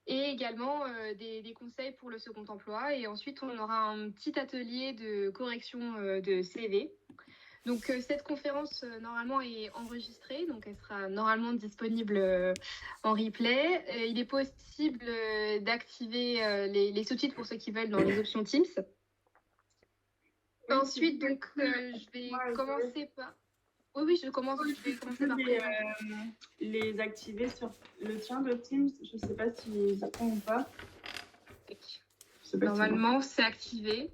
et également des conseils pour le second emploi. Et ensuite, on aura un petit atelier de correction de CV. Donc, cette conférence, normalement, est enregistrée. Donc, elle sera normalement disponible en replay. Il est possible d'activer les sous-titres pour ceux qui veulent dans les options Teams. Ensuite, donc, je vais commencer par... Oui, je vais commencer par... Les activer sur le tien de Teams. Je ne sais pas s'ils y sont ou pas. Normalement, c'est activé.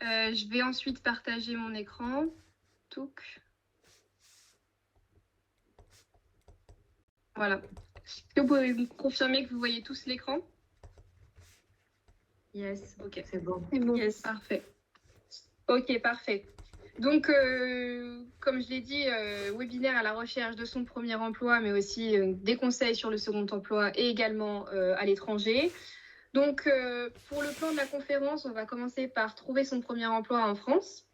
Je vais ensuite partager mon écran. Touc. Voilà. Est-ce que vous pouvez me confirmer que vous voyez tous l'écran? Yes, ok. C'est bon. Yes, parfait. Ok, parfait. Donc, comme je l'ai dit, webinaire à la recherche de son premier emploi, mais aussi des conseils sur le second emploi et également à l'étranger. Donc, pour le plan de la conférence, on va commencer par trouver son premier emploi en France.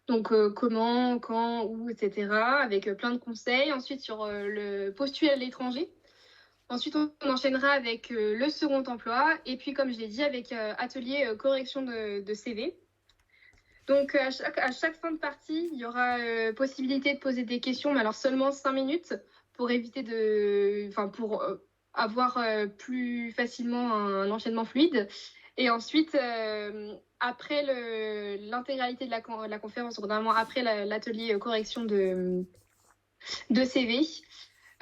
Donc, comment, quand, où, etc. Avec plein de conseils. Ensuite, sur le postuler à l'étranger. Ensuite, on enchaînera avec le second emploi. Et puis, comme je l'ai dit, avec atelier correction de CV. Donc, à chaque fin de partie, il y aura possibilité de poser des questions, mais alors seulement 5 minutes pour éviter pour avoir plus facilement un enchaînement fluide. Et ensuite, après l'intégralité de la conférence, donc normalement après l'atelier correction de CV,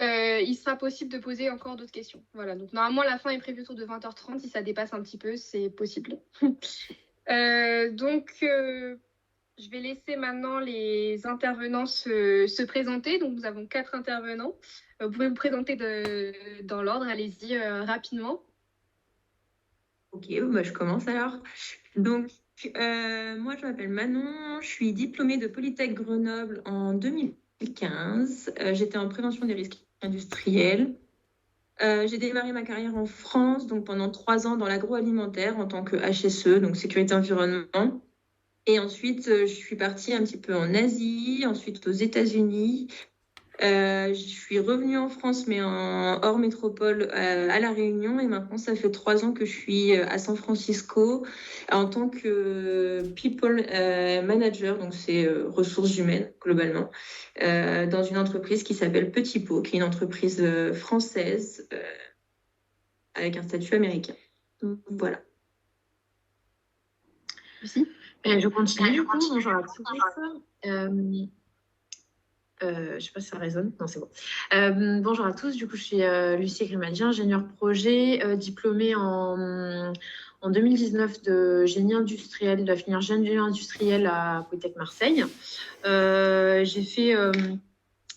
il sera possible de poser encore d'autres questions. Voilà, donc normalement la fin est prévue autour de 20h30. Si ça dépasse un petit peu, c'est possible. Je vais laisser maintenant les intervenants se présenter. Donc, nous avons 4 intervenants. Vous pouvez vous présenter dans l'ordre. Allez-y rapidement. Ok, bah, je commence alors. Donc, moi, je m'appelle Manon. Je suis diplômée de Polytech Grenoble en 2015. J'étais en prévention des risques industriels. J'ai démarré ma carrière en France, donc pendant 3 ans dans l'agroalimentaire en tant que HSE, donc sécurité environnement. Et ensuite, je suis partie un petit peu en Asie, ensuite aux États-Unis. Je suis revenue en France, mais hors métropole, à La Réunion. Et maintenant, ça fait 3 ans que je suis à San Francisco en tant que people manager, donc c'est ressources humaines globalement, dans une entreprise qui s'appelle Petit Pot, qui est une entreprise française avec un statut américain. Donc, voilà. Merci. Je continue. Bonjour à tous. Je ne sais pas si ça résonne. Non, c'est bon. Bonjour à tous. Du coup, je suis Lucie Grimaldi, ingénieure projet, diplômée en 2019 de génie industriel, de la filière génie industriel à Polytech Marseille. J'ai fait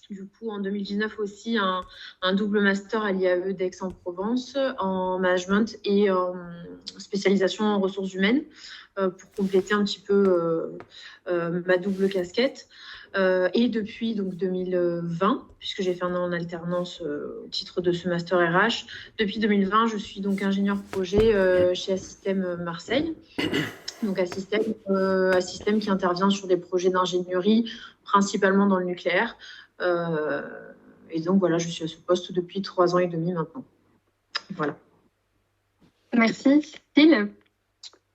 du coup en 2019 aussi un double master à l'IAE d'Aix-en-Provence en management et en spécialisation en ressources humaines pour compléter un petit peu ma double casquette. Et depuis donc 2020, puisque j'ai fait un an en alternance au titre de ce master RH, depuis 2020, je suis donc ingénieure projet chez Assystem Marseille. Donc Assystem qui intervient sur des projets d'ingénierie, principalement dans le nucléaire. Et donc voilà, je suis à ce poste depuis 3 ans et demi maintenant. Voilà. Merci. Phil?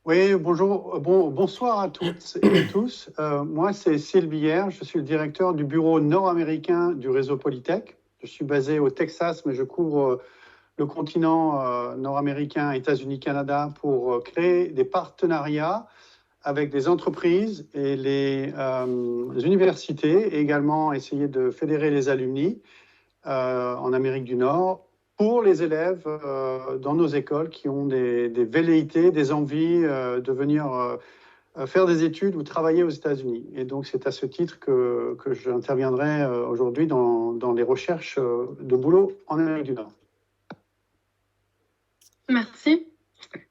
Oui, bonjour, bonsoir à toutes et à tous. Moi, c'est Sylvière, je suis le directeur du bureau nord-américain du réseau Polytech. Je suis basé au Texas, mais je couvre le continent nord-américain, États-Unis, Canada, pour créer des partenariats avec des entreprises et les universités, et également essayer de fédérer les alumni en Amérique du Nord pour les élèves dans nos écoles qui ont des velléités, des envies de venir faire des études ou travailler aux États-Unis. Et donc, c'est à ce titre que j'interviendrai aujourd'hui dans les recherches de boulot en Amérique du Nord. Merci.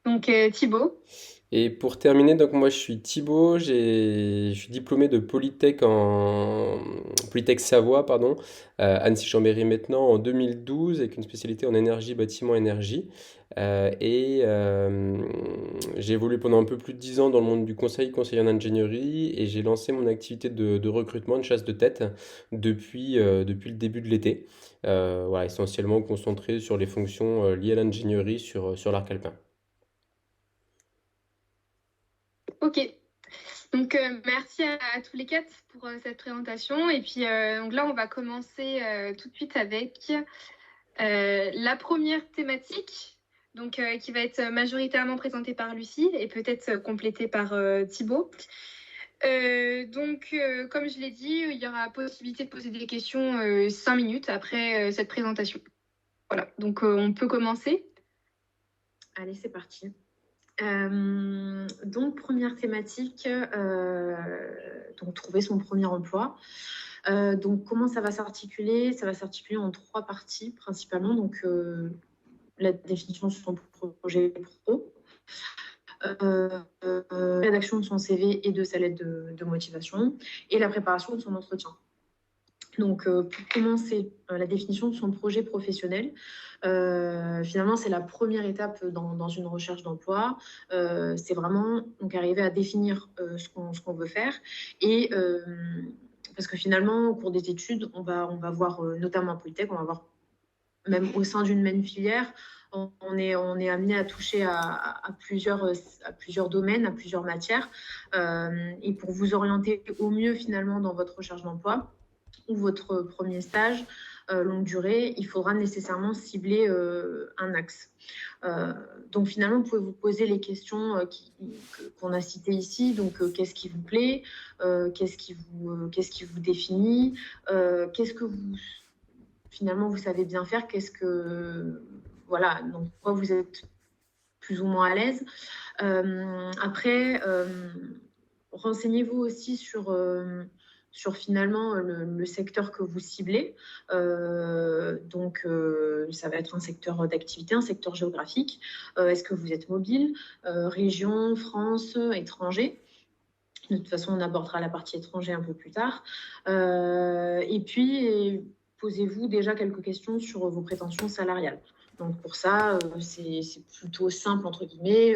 Donc, Thibaut. Et pour terminer, donc moi je suis Thibaut, je suis diplômé de Polytech Savoie, pardon, Annecy-Chambéry maintenant en 2012 avec une spécialité en énergie, bâtiment, énergie. J'ai évolué pendant un peu plus de 10 ans dans le monde du conseil en ingénierie et j'ai lancé mon activité de recrutement, de chasse de tête depuis le début de l'été. Voilà, essentiellement concentré sur les fonctions liées à l'ingénierie sur l'arc alpin. Ok. Donc, merci à tous les quatre pour cette présentation. Et puis, donc là, on va commencer tout de suite avec la première thématique, donc, qui va être majoritairement présentée par Lucie et peut-être complétée par Thibaut. Donc, comme je l'ai dit, il y aura possibilité de poser des questions 5 minutes après cette présentation. Voilà, donc on peut commencer. Allez, c'est parti. Donc, première thématique, donc trouver son premier emploi. Donc, comment ça va s'articuler? Ça va s'articuler en 3 parties principalement. Donc, la définition de son projet pro, rédaction de son CV et de sa lettre de motivation, et la préparation de son entretien. Donc, pour commencer, la définition de son projet professionnel, finalement, c'est la première étape dans une recherche d'emploi. C'est vraiment donc, arriver à définir ce qu'on veut faire. Et parce que finalement, au cours des études, on va voir, notamment en Polytech, on va voir même au sein d'une même filière, on est amené à toucher à plusieurs domaines, à plusieurs matières. Et pour vous orienter au mieux finalement dans votre recherche d'emploi, ou votre premier stage longue durée, il faudra nécessairement cibler un axe. Donc finalement, vous pouvez vous poser les questions qu'on a citées ici. Donc, qu'est-ce qui vous plaît, qu'est-ce qui vous définit, qu'est-ce que vous finalement vous savez bien faire, voilà, donc pourquoi vous êtes plus ou moins à l'aise. Après, renseignez-vous aussi sur finalement le secteur que vous ciblez. Donc, ça va être un secteur d'activité, un secteur géographique. Est-ce que vous êtes mobile, région, France, étranger? De toute façon, on abordera la partie étranger un peu plus tard. Et puis, posez-vous déjà quelques questions sur vos prétentions salariales. Donc pour ça, c'est plutôt simple, entre guillemets.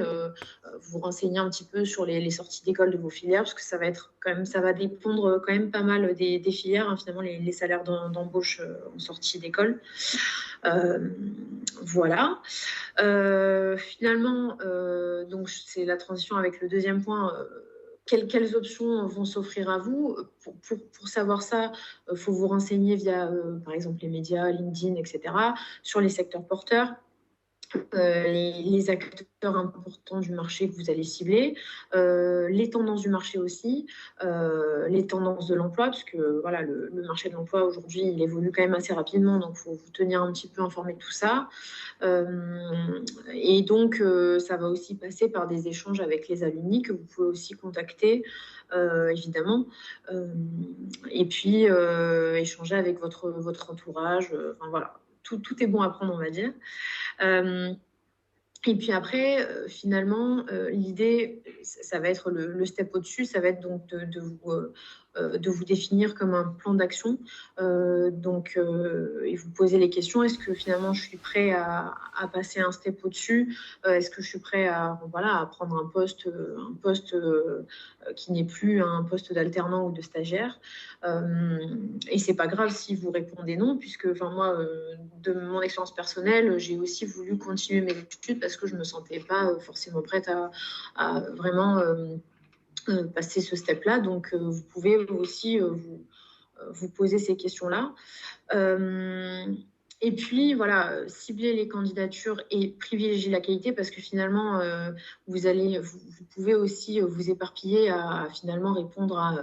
Vous renseignez un petit peu sur les sorties d'école de vos filières, parce que ça va dépendre quand même pas mal des filières, hein, finalement, les salaires d'embauche en sortie d'école. Voilà. Finalement, donc c'est la transition avec le deuxième point. Quelles options vont s'offrir à vous? Pour savoir ça, il faut vous renseigner via, par exemple, les médias, LinkedIn, etc., sur les secteurs porteurs, les acteurs importants du marché que vous allez cibler, les tendances du marché aussi, les tendances de l'emploi, parce que voilà, le marché de l'emploi aujourd'hui, il évolue quand même assez rapidement, donc il faut vous tenir un petit peu informé de tout ça. Et donc, ça va aussi passer par des échanges avec les alumni que vous pouvez aussi contacter, évidemment. Et puis, échanger avec votre entourage. Enfin, voilà, tout est bon à prendre, on va dire. Et puis après, finalement, l'idée, ça va être le step au-dessus, ça va être donc de vous définir comme un plan d'action. Et vous poser les questions, est-ce que finalement je suis prêt à passer un step au-dessus? Est-ce que je suis prêt à prendre un poste qui n'est plus un poste d'alternant ou de stagiaire? Et c'est pas grave si vous répondez non, puisque moi, de mon expérience personnelle, j'ai aussi voulu continuer mes études parce que je me sentais pas forcément prête à vraiment passer ce step-là. Donc, vous pouvez aussi vous poser ces questions-là. Et puis, voilà, cibler les candidatures et privilégier la qualité, parce que finalement, vous pouvez aussi vous éparpiller à finalement répondre à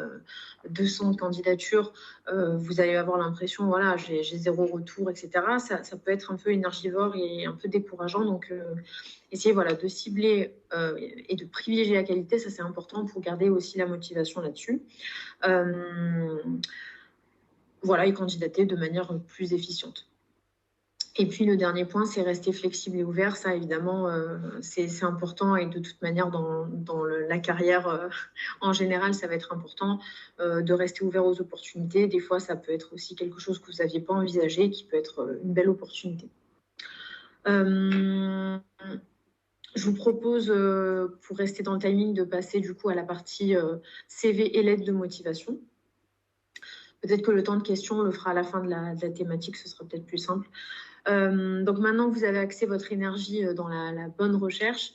200 candidatures. Vous allez avoir l'impression, voilà, j'ai 0 retour, etc. Ça peut être un peu énergivore et un peu décourageant. Donc, essayez de cibler et de privilégier la qualité. Ça, c'est important pour garder aussi la motivation là-dessus. Et candidater de manière plus efficiente. Et puis le dernier point, c'est rester flexible et ouvert. Ça, évidemment, c'est important. Et de toute manière, dans la carrière, en général, ça va être important de rester ouvert aux opportunités. Des fois, ça peut être aussi quelque chose que vous n'aviez pas envisagé, qui peut être une belle opportunité. Je vous propose, pour rester dans le timing, de passer du coup à la partie CV et lettre de motivation. Peut-être que le temps de questions, on le fera à la fin de la thématique, ce sera peut-être plus simple. Donc maintenant que vous avez axé votre énergie dans la bonne recherche,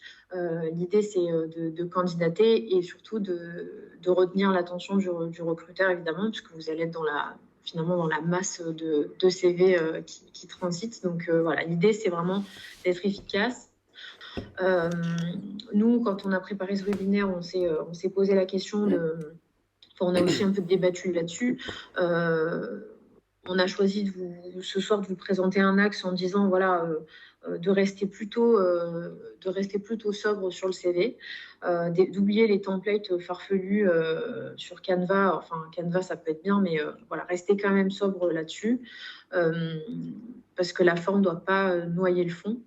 l'idée c'est de candidater et surtout de retenir l'attention du recruteur, évidemment, puisque vous allez être finalement dans la masse de CV qui transitent. Donc voilà, l'idée c'est vraiment d'être efficace. Nous, quand on a préparé ce webinaire, on s'est posé la question on a aussi un peu débattu là-dessus. On a choisi ce soir de vous présenter un axe en disant voilà, de rester plutôt sobre sur le CV, d'oublier les templates farfelus sur Canva. Enfin, Canva, ça peut être bien, mais voilà, rester quand même sobre là-dessus, parce que la forme ne doit pas noyer le fond.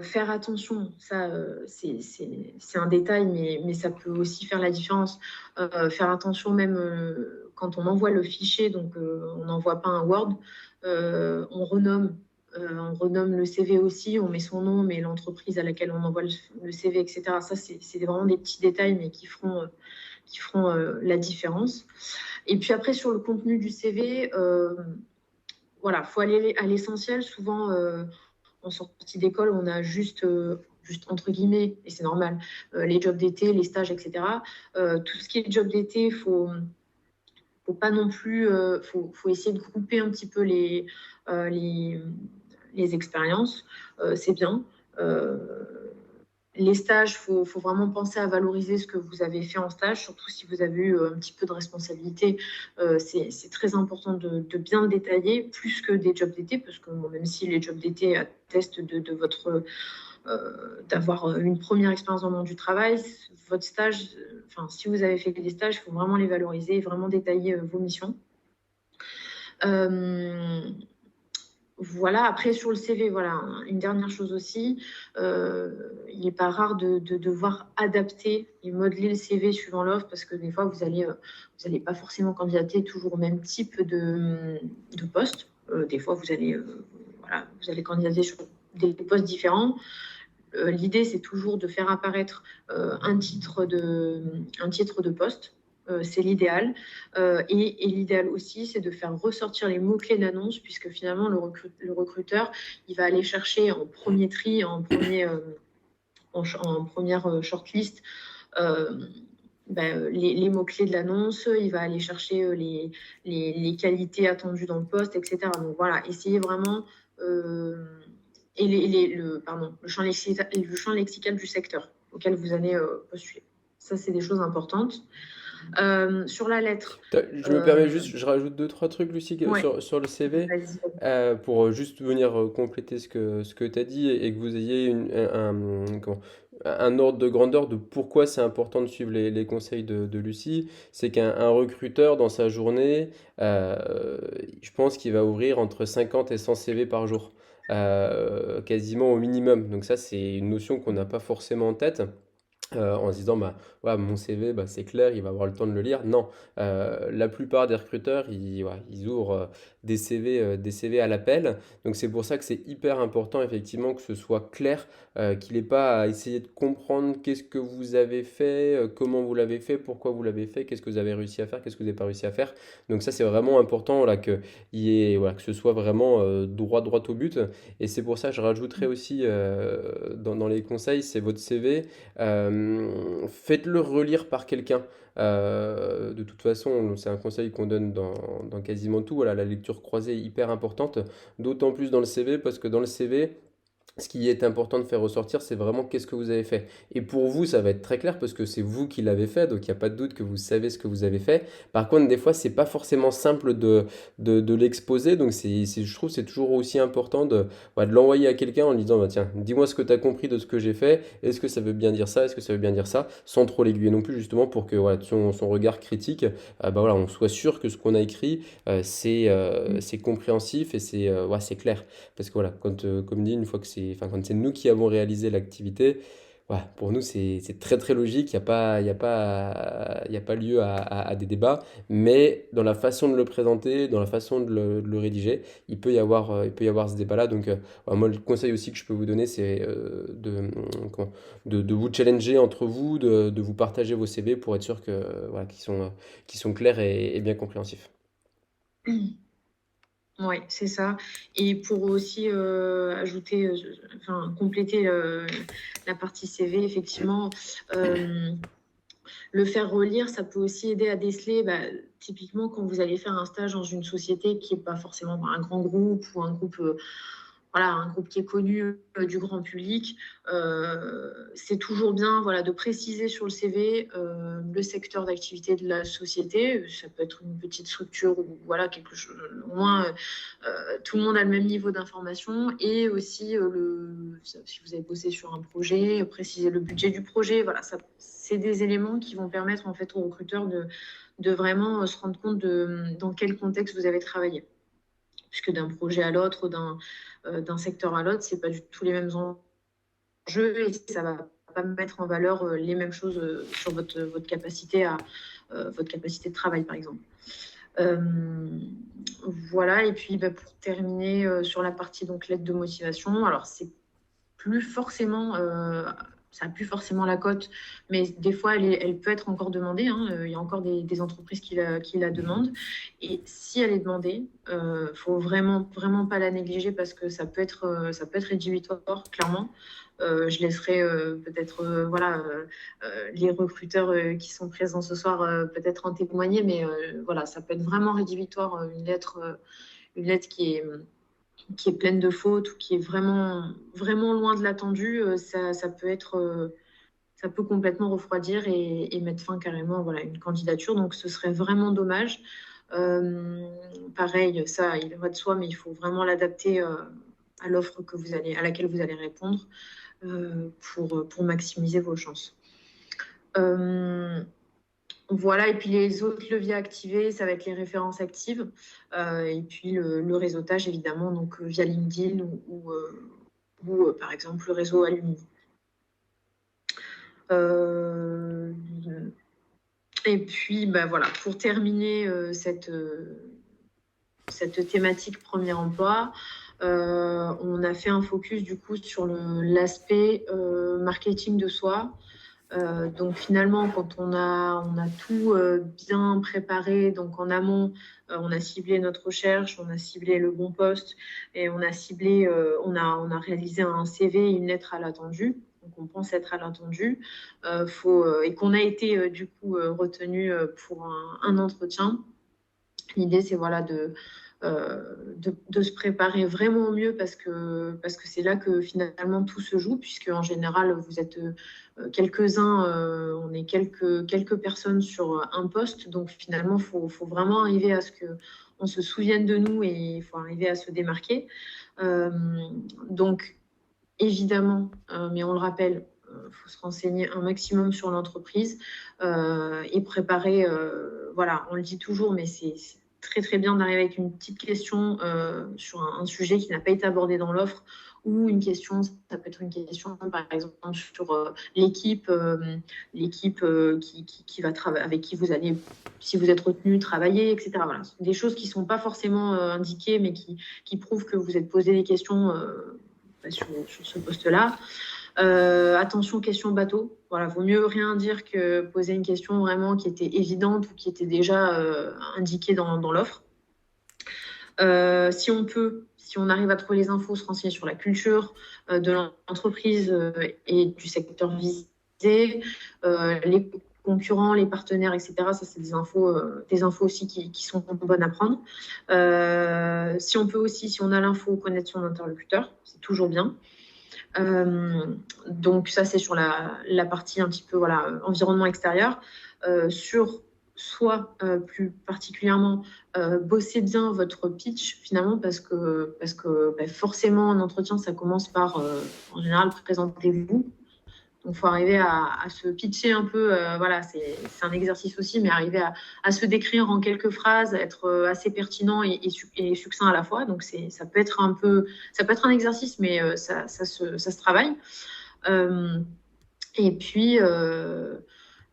Faire attention, ça c'est un détail, mais ça peut aussi faire la différence. Faire attention même quand on envoie le fichier, donc on n'envoie pas un Word, on renomme le CV aussi, on met son nom, on met l'entreprise à laquelle on envoie le CV, etc. Ça, c'est vraiment des petits détails, mais qui feront la différence. Et puis après, sur le contenu du CV, voilà, il faut aller à l'essentiel. Souvent, en sortie d'école, on a juste entre guillemets, et c'est normal, les jobs d'été, les stages, etc. Tout ce qui est job d'été, faut pas non plus, faut essayer de grouper un petit peu les expériences. C'est bien. Les stages, il faut vraiment penser à valoriser ce que vous avez fait en stage, surtout si vous avez eu un petit peu de responsabilité. C'est très important de bien le détailler, plus que des jobs d'été, parce que même si les jobs d'été attestent de votre d'avoir une première expérience dans le monde du travail, votre stage, si vous avez fait des stages, il faut vraiment les valoriser et vraiment détailler vos missions. Voilà, après sur le CV, voilà, une dernière chose aussi, il n'est pas rare de devoir adapter et modeler le CV suivant l'offre, parce que des fois, vous allez pas forcément candidater toujours au même type de poste. Des fois, vous allez candidater sur des postes différents. L'idée, c'est toujours de faire apparaître un titre de poste. C'est l'idéal. Et l'idéal aussi, c'est de faire ressortir les mots-clés d'annonce, puisque finalement, le recruteur, il va aller chercher en premier tri, en première shortlist, les mots-clés de l'annonce, il va aller chercher les qualités attendues dans le poste, etc. Donc voilà, essayez vraiment... et le champ lexical du secteur auquel vous allez postuler. Ça, c'est des choses importantes. Sur la lettre. Je me permets juste, je rajoute deux, trois trucs, Lucie, Ouais. sur le CV, Vas-y. pour juste venir compléter ce que tu as dit et que vous ayez un ordre de grandeur de pourquoi c'est important de suivre les conseils de Lucie. C'est qu'un recruteur, dans sa journée, je pense qu'il va ouvrir entre 50 et 100 CV par jour, quasiment au minimum. Donc ça, c'est une notion qu'on n'a pas forcément en tête. En se disant, bah, ouais, mon CV, bah, c'est clair, il va avoir le temps de le lire. Non, la plupart des recruteurs, ils ouvrent des CV à l'appel. Donc c'est pour ça que c'est hyper important, effectivement, que ce soit clair, qu'il n'ait pas à essayer de comprendre qu'est-ce que vous avez fait, comment vous l'avez fait, pourquoi vous l'avez fait, qu'est-ce que vous avez réussi à faire, qu'est-ce que vous n'avez pas réussi à faire. Donc ça, c'est vraiment important là, que ce soit vraiment droit au but. Et c'est pour ça que je rajouterais aussi dans les conseils, c'est votre CV. Faites-le relire par quelqu'un. De toute façon, c'est un conseil qu'on donne dans quasiment tout. Voilà, la lecture croisée est hyper importante, d'autant plus dans le CV, parce que dans le CV, ce qui est important de faire ressortir, c'est vraiment qu'est-ce que vous avez fait. Et pour vous, ça va être très clair parce que c'est vous qui l'avez fait, donc il n'y a pas de doute que vous savez ce que vous avez fait. Par contre, des fois, c'est pas forcément simple de l'exposer, donc je trouve que c'est toujours aussi important de l'envoyer à quelqu'un en lui disant, bah, tiens, dis-moi ce que tu as compris de ce que j'ai fait, est-ce que ça veut bien dire ça, est-ce que ça veut bien dire ça, sans trop l'aiguiller non plus, justement, pour que voilà, son regard critique, bah, voilà, on soit sûr que ce qu'on a écrit, c'est compréhensif et ouais, c'est clair. Parce que voilà, comme dit, une fois que enfin, quand c'est nous qui avons réalisé l'activité, voilà, pour nous c'est très très logique, il y a pas lieu à des débats, mais dans la façon de le présenter, dans la façon de le rédiger, il peut y avoir ce débat-là. Donc voilà, moi le conseil aussi que je peux vous donner, c'est de vous challenger entre vous, de vous partager vos CV pour être sûr que, voilà, qu'ils sont clairs et bien compréhensifs. Oui, c'est ça. Et pour aussi ajouter, enfin, compléter la partie CV, effectivement, le faire relire, ça peut aussi aider à déceler, bah, typiquement quand vous allez faire un stage dans une société qui n'est pas forcément un grand groupe ou un groupe, voilà, un groupe qui est connu du grand public, c'est toujours bien, voilà, de préciser sur le CV le secteur d'activité de la société. Ça peut être une petite structure ou voilà, quelque chose, au moins tout le monde a le même niveau d'information, et aussi si vous avez bossé sur un projet, préciser le budget du projet. Voilà, c'est des éléments qui vont permettre en fait aux recruteurs de vraiment se rendre compte dans quel contexte vous avez travaillé. Puisque d'un projet à l'autre, d'un secteur à l'autre, c'est pas du tout les mêmes enjeux, et ça va pas mettre en valeur les mêmes choses sur votre capacité votre capacité de travail, par exemple. Voilà, et puis bah, pour terminer sur la partie donc lettre de motivation, alors c'est plus forcément ça n'a plus forcément la cote, mais des fois, elle peut être encore demandée, hein. Il y a encore des entreprises qui la demandent. Et si elle est demandée, il ne faut vraiment, vraiment pas la négliger parce que ça peut être rédhibitoire, clairement. Je laisserai peut-être voilà, les recruteurs qui sont présents ce soir peut-être en témoigner, mais voilà, ça peut être vraiment rédhibitoire, une lettre qui est pleine de fautes ou qui est vraiment, vraiment loin de l'attendu, ça peut complètement refroidir et mettre fin carrément, voilà, à une candidature. Donc, ce serait vraiment dommage. Pareil, ça, il va de soi, mais il faut vraiment l'adapter à l'offre à laquelle vous allez répondre pour maximiser vos chances. Voilà, et puis les autres leviers activés, ça va être les références actives et puis le réseautage, évidemment, donc via LinkedIn ou par exemple le réseau Alumni. Et puis, bah, voilà, pour terminer cette thématique premier emploi, on a fait un focus du coup sur l'aspect marketing de soi. Donc finalement, quand on a tout bien préparé, donc en amont, on a ciblé notre recherche, on a ciblé le bon poste et on a ciblé, on a réalisé un CV et une lettre à l'attendu. Donc on pense être à l'attendu, et qu'on a été du coup retenu pour un entretien. L'idée, c'est voilà de se préparer vraiment au mieux parce que c'est là que finalement tout se joue, puisque en général vous êtes quelques-uns, on est quelques personnes sur un poste, donc finalement faut vraiment arriver à ce qu'on se souvienne de nous et il faut arriver à se démarquer. Donc évidemment, mais on le rappelle, faut se renseigner un maximum sur l'entreprise et préparer, voilà, on le dit toujours, mais c'est très très bien d'arriver avec une petite question sur un sujet qui n'a pas été abordé dans l'offre, ou une question, ça peut être une question par exemple sur l'équipe qui va travailler, avec qui vous allez, si vous êtes retenu, travailler, etc. Voilà. Des choses qui ne sont pas forcément indiquées, mais qui prouvent que vous êtes posé des questions sur ce poste-là. Attention, question bateau. Voilà, vaut mieux rien dire que poser une question vraiment qui était évidente ou qui était déjà indiquée dans l'offre. Si on arrive à trouver les infos, se renseigner sur la culture de l'entreprise et du secteur visé, les concurrents, les partenaires, etc. Ça, c'est des infos aussi qui sont bonnes à prendre. Si on a l'info, connaître son interlocuteur, c'est toujours bien. Donc ça, c'est sur la partie un petit peu environnement extérieur. Sur soi, plus particulièrement, bosser bien votre pitch finalement parce que forcément en entretien, ça commence par, en général, présentez-vous. Donc, il faut arriver à se pitcher un peu. C'est un exercice aussi, mais arriver à se décrire en quelques phrases, être assez pertinent et succinct à la fois. Donc, ça peut être un exercice, mais ça se travaille. Et puis,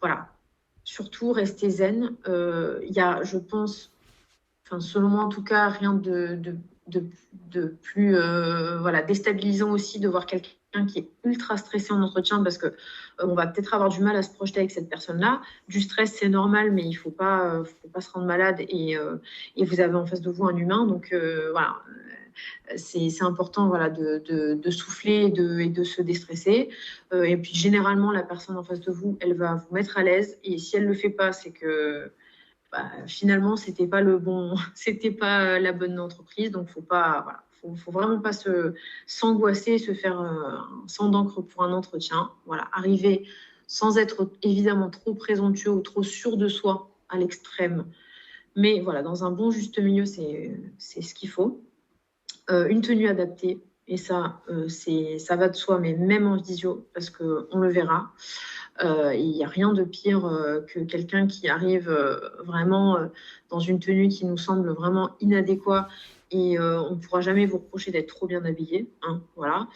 voilà. Surtout, rester zen. Il y a, je pense, selon moi en tout cas, rien de plus déstabilisant aussi de voir quelqu'un qui est ultra stressé en entretien parce que on va peut-être avoir du mal à se projeter avec cette personne-là. Du stress, c'est normal, mais il faut pas se rendre malade et vous avez en face de vous un humain. Donc voilà, c'est important de souffler et de se déstresser. Et puis généralement, la personne en face de vous, elle va vous mettre à l'aise. Et si elle le fait pas, c'est que finalement, c'était pas la bonne entreprise. Donc, faut vraiment pas s'angoisser, se faire un sang d'encre pour un entretien. Voilà, arriver sans être évidemment trop présomptueux ou trop sûr de soi à l'extrême. Mais voilà, dans un bon juste milieu, c'est ce qu'il faut. Une tenue adaptée. Et ça, ça va de soi, mais même en visio, parce qu'on le verra. Il n'y a rien de pire que quelqu'un qui arrive vraiment dans une tenue qui nous semble vraiment inadéquate et on ne pourra jamais vous reprocher d'être trop bien habillé. Hein, voilà.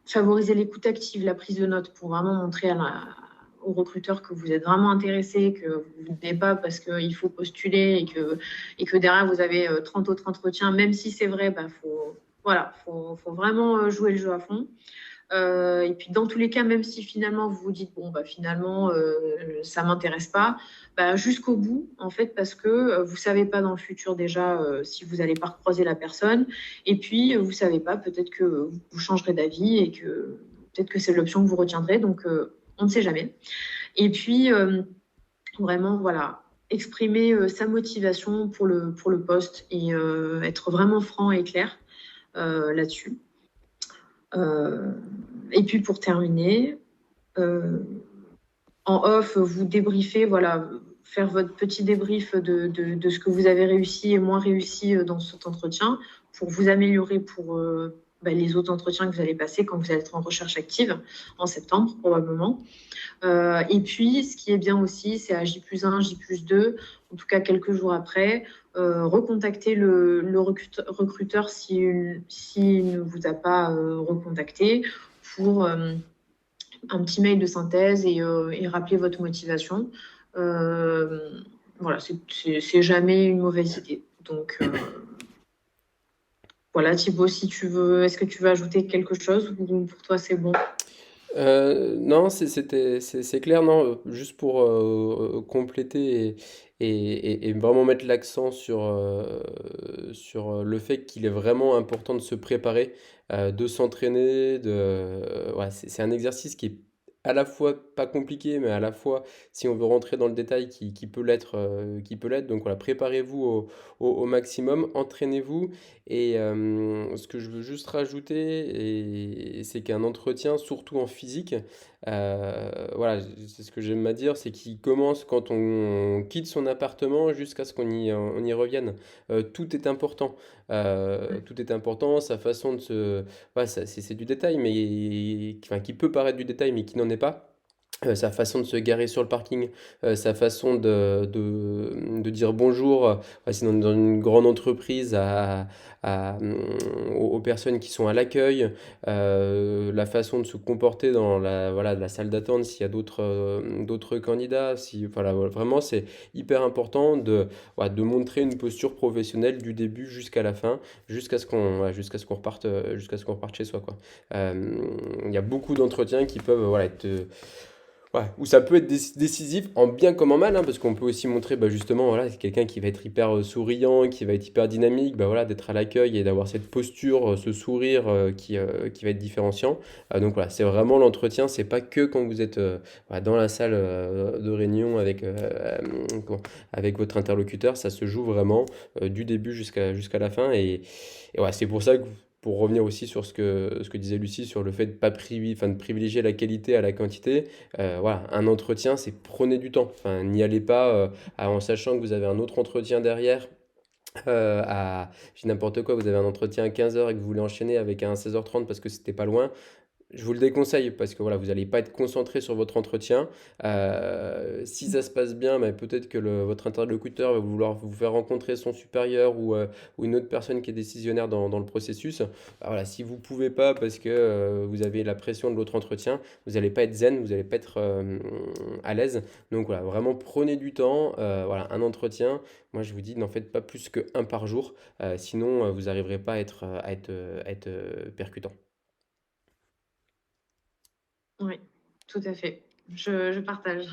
Favoriser l'écoute active, la prise de notes pour vraiment montrer aux recruteurs que vous êtes vraiment intéressé, que vous ne venez pas parce qu'il faut postuler et que derrière vous avez 30 autres entretiens, même si c'est vrai, faut vraiment jouer le jeu à fond. Et puis dans tous les cas, même si finalement vous vous dites finalement ça m'intéresse pas, jusqu'au bout en fait, parce que vous savez pas dans le futur déjà si vous allez pas recroiser la personne, et puis vous savez pas, peut-être que vous changerez d'avis et que peut-être que c'est l'option que vous retiendrez, donc on ne sait jamais. Et puis vraiment exprimer sa motivation pour le poste et être vraiment franc et clair là-dessus. Et puis pour terminer, en off, vous débriefez, faire votre petit débrief de ce que vous avez réussi et moins réussi dans cet entretien pour vous améliorer pour les autres entretiens que vous allez passer quand vous allez être en recherche active en septembre probablement. Et puis, ce qui est bien aussi, c'est à J+1, J+2, en tout cas quelques jours après, recontacter le recruteur s'il ne vous a pas recontacté pour un petit mail de synthèse et rappeler votre motivation. Voilà, c'est jamais une mauvaise idée. Donc, voilà, Thibaut, si tu veux, est-ce que tu veux ajouter quelque chose ou pour toi c'est bon? Non, c'est clair, non, juste pour compléter et vraiment mettre l'accent sur le fait qu'il est vraiment important de se préparer, de s'entraîner, ouais, c'est un exercice qui est à la fois pas compliqué, mais à la fois, si on veut rentrer dans le détail, qui peut l'être, qui peut l'être. Donc voilà, préparez-vous au maximum, entraînez-vous. Et ce que je veux juste rajouter, c'est qu'un entretien, surtout en physique, voilà, c'est ce que j'aime à dire, c'est qu'il commence quand on quitte son appartement jusqu'à ce on y revienne. Tout est important. Tout est important, sa façon de se... Ouais, c'est du détail, mais enfin, qui peut paraître du détail, mais qui n'en est pas. Sa façon de se garer sur le parking, sa façon de dire bonjour, si dans une grande entreprise aux personnes qui sont à l'accueil, la façon de se comporter dans la salle d'attente s'il y a d'autres candidats, voilà, vraiment c'est hyper important de montrer une posture professionnelle du début jusqu'à la fin, jusqu'à ce qu'on reparte, chez soi, quoi. Il y a beaucoup d'entretiens qui peuvent être ouais, où ça peut être décisif en bien comme en mal, hein, parce qu'on peut aussi montrer justement, voilà, c'est quelqu'un qui va être hyper souriant, qui va être hyper dynamique, voilà, d'être à l'accueil et d'avoir cette posture, ce sourire qui va être différenciant. Donc voilà, c'est vraiment l'entretien, c'est pas que quand vous êtes dans la salle de réunion avec votre interlocuteur, ça se joue vraiment du début jusqu'à la fin. Et ouais, c'est pour ça que pour revenir aussi sur ce que disait Lucie sur le fait de pas de privilégier la qualité à la quantité, voilà, un entretien, c'est prenez du temps. Enfin, n'y allez pas en sachant que vous avez un autre entretien derrière. Je dis n'importe quoi, vous avez un entretien à 15 heures et que vous voulez enchaîner avec un 16h30 parce que c'était pas loin. Je vous le déconseille parce que voilà, vous n'allez pas être concentré sur votre entretien. Si ça se passe bien, mais peut-être que votre interlocuteur va vouloir vous faire rencontrer son supérieur ou une autre personne qui est décisionnaire dans le processus. Voilà, si vous ne pouvez pas parce que vous avez la pression de l'autre entretien, vous n'allez pas être zen, vous n'allez pas être à l'aise. Donc voilà, vraiment prenez du temps. Voilà, un entretien, moi je vous dis, n'en faites pas plus qu'un par jour. Sinon, vous n'arriverez pas à être percutant. Oui, tout à fait. Je partage.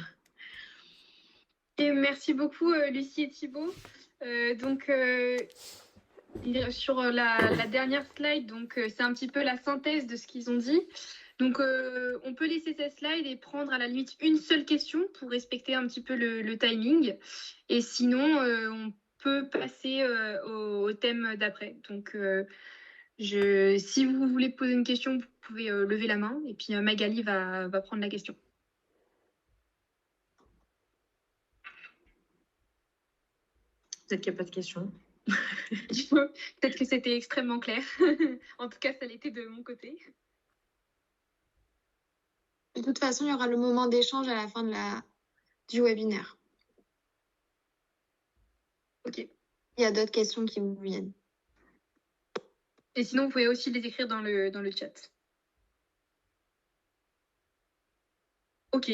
Et merci beaucoup, Lucie et Thibaut. Donc, sur la dernière slide, donc c'est un petit peu la synthèse de ce qu'ils ont dit. Donc, on peut laisser cette slide et prendre à la limite une seule question pour respecter un petit peu le timing. Et sinon, on peut passer au thème d'après. Donc, si vous voulez poser une question, vous pouvez lever la main et puis Magali va prendre la question. Peut-être qu'il n'y a pas de questions. Peut-être que c'était extrêmement clair. En tout cas, ça l'était de mon côté. De toute façon, il y aura le moment d'échange à la fin du webinaire. Ok. Il y a d'autres questions qui vous viennent. Et sinon, vous pouvez aussi les écrire dans le chat. Ok.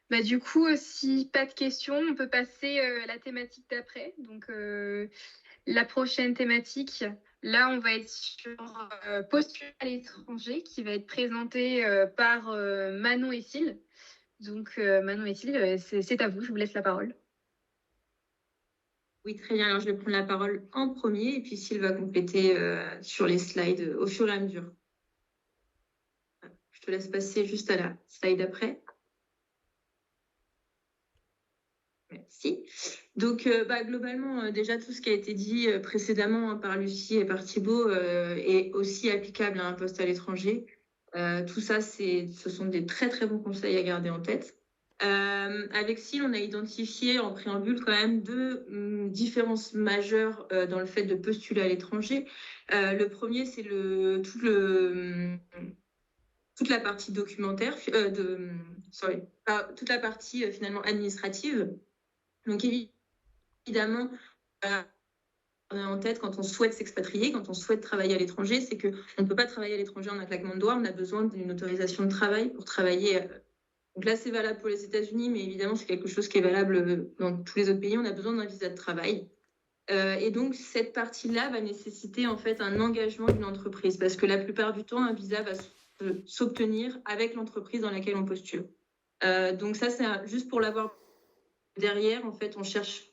Bah, du coup, si pas de questions, on peut passer à la thématique d'après. Donc, la prochaine thématique, là, on va être sur postulat à l'étranger, qui va être présentée par Manon et Cyle. Donc, Manon et Cyle, c'est à vous, je vous laisse la parole. Oui, très bien. Alors, je vais prendre la parole en premier et puis Cyle va compléter sur les slides au fur et à mesure. Je te laisse passer juste à la slide d'après. Merci. Donc, globalement, déjà, tout ce qui a été dit précédemment par Lucie et par Thibaut est aussi applicable à un poste à l'étranger. Tout ça, ce sont des très, très bons conseils à garder en tête. Avec Cyle, on a identifié en préambule quand même deux différences majeures dans le fait de postuler à l'étranger. Le premier, c'est toute la partie documentaire, toute la partie finalement administrative. Donc évidemment, on a en tête quand on souhaite s'expatrier, quand on souhaite travailler à l'étranger, c'est qu'on ne peut pas travailler à l'étranger en un claquement de doigts, on a besoin d'une autorisation de travail pour travailler. Donc là, c'est valable pour les États-Unis, mais évidemment, c'est quelque chose qui est valable dans tous les autres pays. On a besoin d'un visa de travail. Et donc, cette partie-là va nécessiter en fait un engagement d'une entreprise, parce que la plupart du temps, un visa va s'obtenir avec l'entreprise dans laquelle on postule. Donc ça, c'est juste pour l'avoir derrière, en fait, on cherche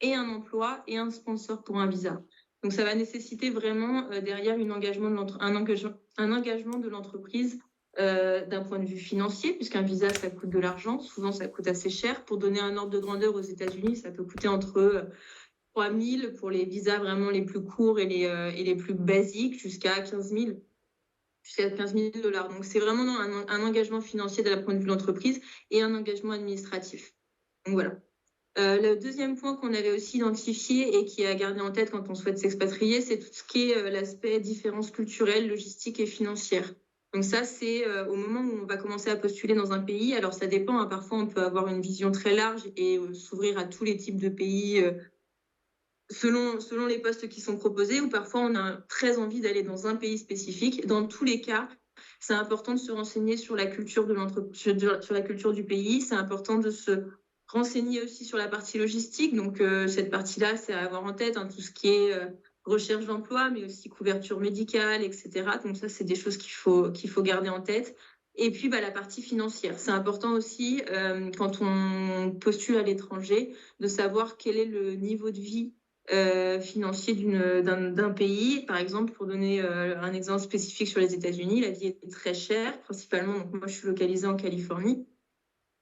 et un emploi et un sponsor pour un visa. Donc, ça va nécessiter vraiment derrière un engagement de l'entreprise d'un point de vue financier, puisqu'un visa, ça coûte de l'argent. Souvent, ça coûte assez cher. Pour donner un ordre de grandeur aux États-Unis, ça peut coûter entre 3 000 pour les visas vraiment les plus courts et les plus basiques, jusqu'à 15 000. Jusqu'à $15 000. Donc, c'est vraiment un engagement financier de la point de vue de l'entreprise et un engagement administratif. Donc, voilà. Le deuxième point qu'on avait aussi identifié et qui est à garder en tête quand on souhaite s'expatrier, c'est tout ce qui est l'aspect différence culturelle, logistique et financière. Donc ça, c'est au moment où on va commencer à postuler dans un pays. Alors, ça dépend. Hein, parfois, on peut avoir une vision très large et s'ouvrir à tous les types de pays selon les postes qui sont proposés, ou parfois, on a très envie d'aller dans un pays spécifique. Dans tous les cas, c'est important de se renseigner sur la culture sur la culture du pays. C'est important de se renseigner aussi sur la partie logistique. Donc, cette partie-là, c'est à avoir en tête, hein, tout ce qui est recherche d'emploi, mais aussi couverture médicale, etc. Donc, ça, c'est des choses qu'il faut garder en tête. Et puis, la partie financière. C'est important aussi, quand on postule à l'étranger, de savoir quel est le niveau de vie financier d'un pays. Par exemple, pour donner un exemple spécifique sur les États-Unis, la vie est très chère, principalement. Donc, moi, je suis localisée en Californie.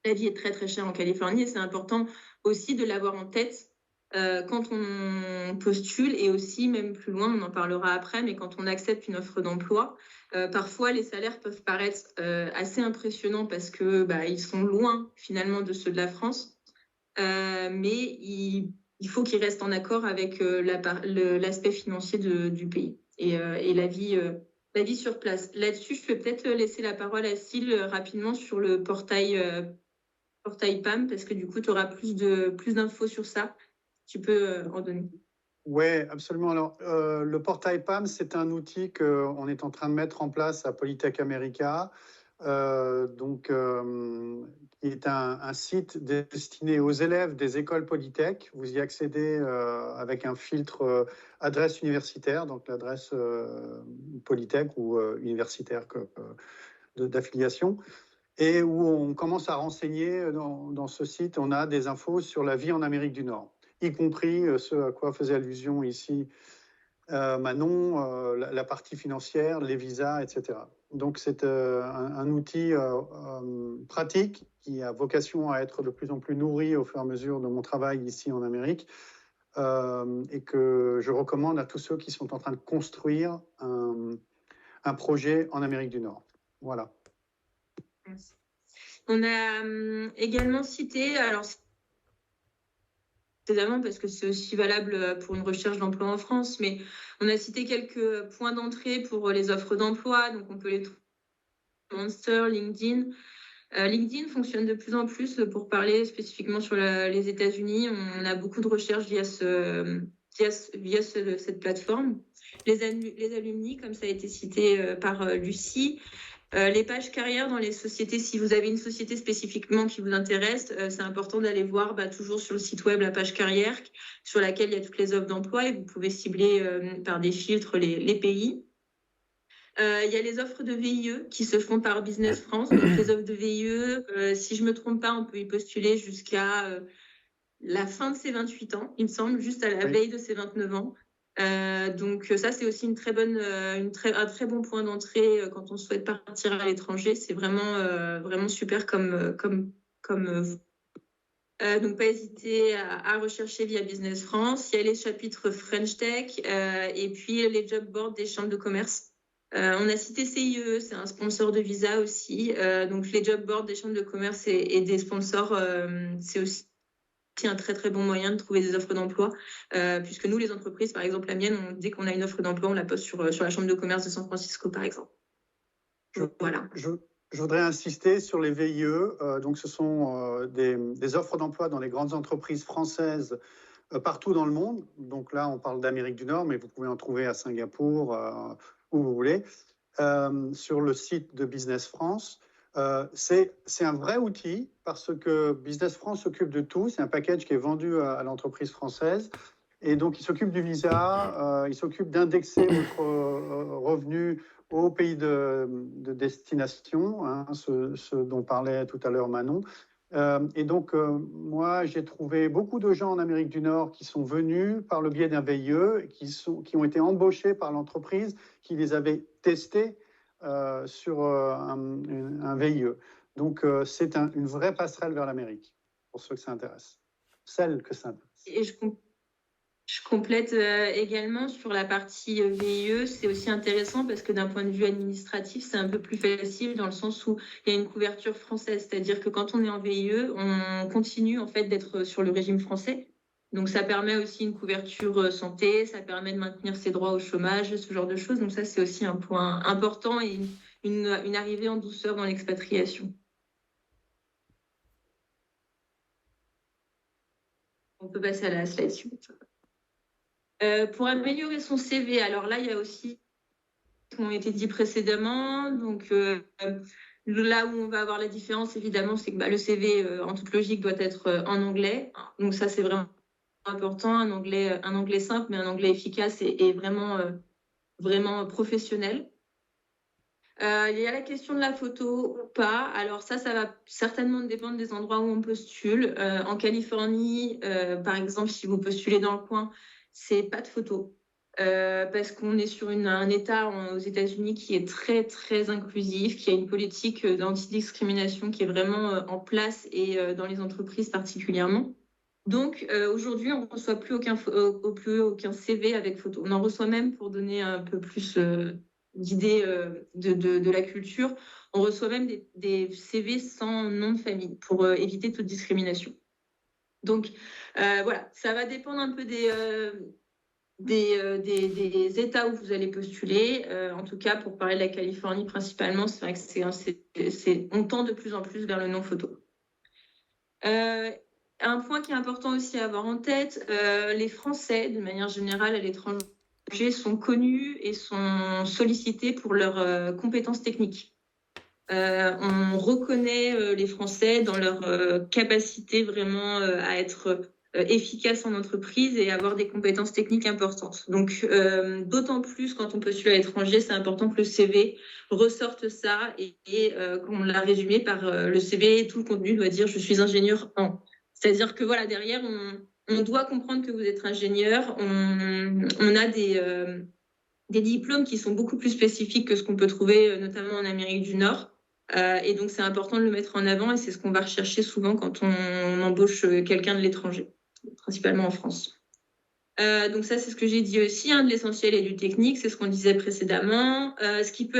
La vie est très, très chère en Californie et c'est important aussi de l'avoir en tête quand on postule, et aussi même plus loin, on en parlera après, mais quand on accepte une offre d'emploi, parfois les salaires peuvent paraître assez impressionnants parce que ils sont loin finalement de ceux de la France, mais il faut qu'ils restent en accord avec l'aspect financier du pays et la vie sur place. Là-dessus, je peux peut-être laisser la parole à Syl rapidement sur le portail PAM, parce que du coup, tu auras plus d'infos sur ça. Tu peux en donner. Oui, absolument. Alors, le portail PAM, c'est un outil qu'on est en train de mettre en place à Polytech America, qui est un site destiné aux élèves des écoles Polytech. Vous y accédez avec un filtre adresse universitaire, donc l'adresse Polytech ou universitaire d'affiliation, et où on commence à renseigner dans ce site. On a des infos sur la vie en Amérique du Nord, y compris ce à quoi faisait allusion ici Manon, la partie financière, les visas, etc. Donc c'est un outil pratique qui a vocation à être de plus en plus nourri au fur et à mesure de mon travail ici en Amérique, et que je recommande à tous ceux qui sont en train de construire un projet en Amérique du Nord. Voilà. Merci. On a également cité, alors évidemment parce que c'est aussi valable pour une recherche d'emploi en France, mais on a cité quelques points d'entrée pour les offres d'emploi, donc on peut les trouver sur Monster, LinkedIn. LinkedIn fonctionne de plus en plus pour parler spécifiquement sur les États-Unis. On a beaucoup de recherches via cette plateforme. Les alumni, comme ça a été cité par Lucie. Les pages carrières dans les sociétés, si vous avez une société spécifiquement qui vous intéresse, c'est important d'aller voir toujours sur le site web la page carrière sur laquelle il y a toutes les offres d'emploi et vous pouvez cibler par des filtres les pays. Il y a les offres de VIE qui se font par Business France. Donc les offres de VIE, si je ne me trompe pas, on peut y postuler jusqu'à la fin de ses 28 ans, il me semble, juste à la veille de ses 29 ans. Donc ça, c'est aussi un très bon point d'entrée quand on souhaite partir à l'étranger. C'est vraiment super comme donc pas hésiter à rechercher via Business France. Il y a les chapitres French Tech et puis les job boards des chambres de commerce. On a cité CIE, c'est un sponsor de visa aussi. Donc les job boards des chambres de commerce et des sponsors, c'est aussi un très très bon moyen de trouver des offres d'emploi, puisque nous, les entreprises, par exemple la mienne, dès qu'on a une offre d'emploi, on la poste sur la chambre de commerce de San Francisco, par exemple. Voilà. Je voudrais insister sur les VIE. Donc, ce sont des offres d'emploi dans les grandes entreprises françaises partout dans le monde. Donc là, on parle d'Amérique du Nord, mais vous pouvez en trouver à Singapour, où vous voulez, sur le site de Business France. C'est un vrai outil parce que Business France s'occupe de tout. C'est un package qui est vendu à l'entreprise française. Et donc, il s'occupe du visa, il s'occupe d'indexer votre revenu au pays de destination, hein, ce dont parlait tout à l'heure Manon. Et donc, moi, j'ai trouvé beaucoup de gens en Amérique du Nord qui sont venus par le biais d'un VIE, qui ont été embauchés par l'entreprise, qui les avait testés sur un VIE. Donc, c'est une vraie passerelle vers l'Amérique, pour ceux que ça intéresse. Celle que ça intéresse. Et je complète également sur la partie VIE, c'est aussi intéressant parce que d'un point de vue administratif, c'est un peu plus facile dans le sens où il y a une couverture française. C'est-à-dire que quand on est en VIE, on continue en fait d'être sur le régime français. Donc ça permet aussi une couverture santé, ça permet de maintenir ses droits au chômage, ce genre de choses. Donc ça, c'est aussi un point important et une arrivée en douceur dans l'expatriation. On peut passer à la slide suivante. Pour améliorer son CV, alors là, il y a aussi qui ont été dit précédemment. Donc là où on va avoir la différence, évidemment, c'est que le CV, en toute logique, doit être en anglais. Donc ça, c'est vraiment important, un anglais simple, mais un anglais efficace et vraiment professionnel. Il y a la question de la photo ou pas. Alors ça va certainement dépendre des endroits où on postule. En Californie, par exemple, si vous postulez dans le coin, c'est pas de photo. Parce qu'on est sur un État aux États-Unis qui est très, très inclusif, qui a une politique d'antidiscrimination qui est vraiment en place et dans les entreprises particulièrement. Donc, aujourd'hui, on ne reçoit plus aucun CV avec photo. On en reçoit même, pour donner un peu plus d'idées de la culture, on reçoit même des CV sans nom de famille pour éviter toute discrimination. Donc, voilà, ça va dépendre un peu des États où vous allez postuler. En tout cas, pour parler de la Californie principalement, c'est vrai que on tend de plus en plus vers le non-photo. Un point qui est important aussi à avoir en tête, les Français, de manière générale, à l'étranger, sont connus et sont sollicités pour leurs compétences techniques. On reconnaît les Français dans leur capacité vraiment à être efficace en entreprise et avoir des compétences techniques importantes. Donc, d'autant plus quand on postule à l'étranger, c'est important que le CV ressorte ça et qu'on l'a résumé par le CV, tout le contenu doit dire « je suis ingénieur en ». C'est-à-dire que voilà, derrière, on doit comprendre que vous êtes ingénieur. On a des diplômes qui sont beaucoup plus spécifiques que ce qu'on peut trouver notamment en Amérique du Nord. Et donc, c'est important de le mettre en avant et c'est ce qu'on va rechercher souvent quand on embauche quelqu'un de l'étranger, principalement en France. Donc ça, c'est ce que j'ai dit aussi, de l'essentiel et du technique, c'est ce qu'on disait précédemment. Ce qui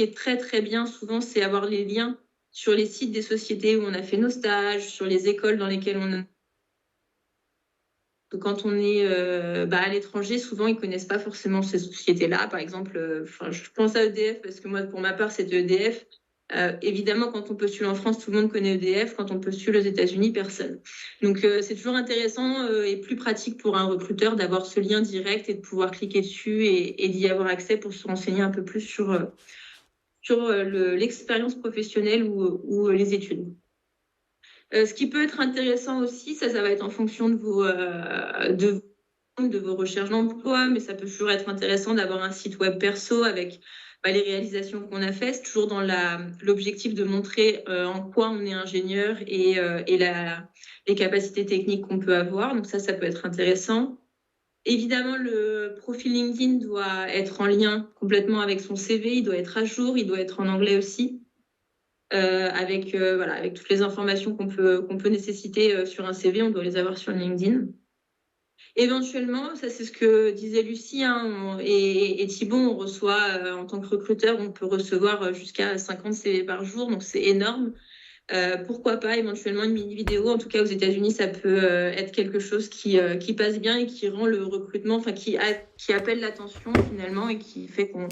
est très, très bien souvent, c'est avoir les liens sur les sites des sociétés où on a fait nos stages, sur les écoles dans lesquelles on a... Quand on est à l'étranger, souvent, ils ne connaissent pas forcément ces sociétés-là. Par exemple, je pense à EDF, parce que moi, pour ma part, c'était EDF. Évidemment, quand on postule en France, tout le monde connaît EDF. Quand on postule aux États-Unis, personne. Donc, c'est toujours intéressant et plus pratique pour un recruteur d'avoir ce lien direct et de pouvoir cliquer dessus et d'y avoir accès pour se renseigner un peu plus sur l'expérience professionnelle ou les études. Ce qui peut être intéressant aussi, ça va être en fonction de vos recherches d'emploi, mais ça peut toujours être intéressant d'avoir un site web perso avec les réalisations qu'on a faites. C'est toujours dans l'objectif de montrer en quoi on est ingénieur et les capacités techniques qu'on peut avoir. Donc ça peut être intéressant. Évidemment, le profil LinkedIn doit être en lien complètement avec son CV, il doit être à jour, il doit être en anglais aussi. Avec toutes les informations qu'on peut nécessiter sur un CV, on doit les avoir sur LinkedIn. Éventuellement, ça c'est ce que disait Lucie et Thibaut, on reçoit en tant que recruteur, on peut recevoir jusqu'à 50 CV par jour, donc c'est énorme. Pourquoi pas éventuellement une mini vidéo, en tout cas aux États-Unis, ça peut être quelque chose qui passe bien et qui rend le recrutement, qui appelle l'attention finalement et qui fait qu'on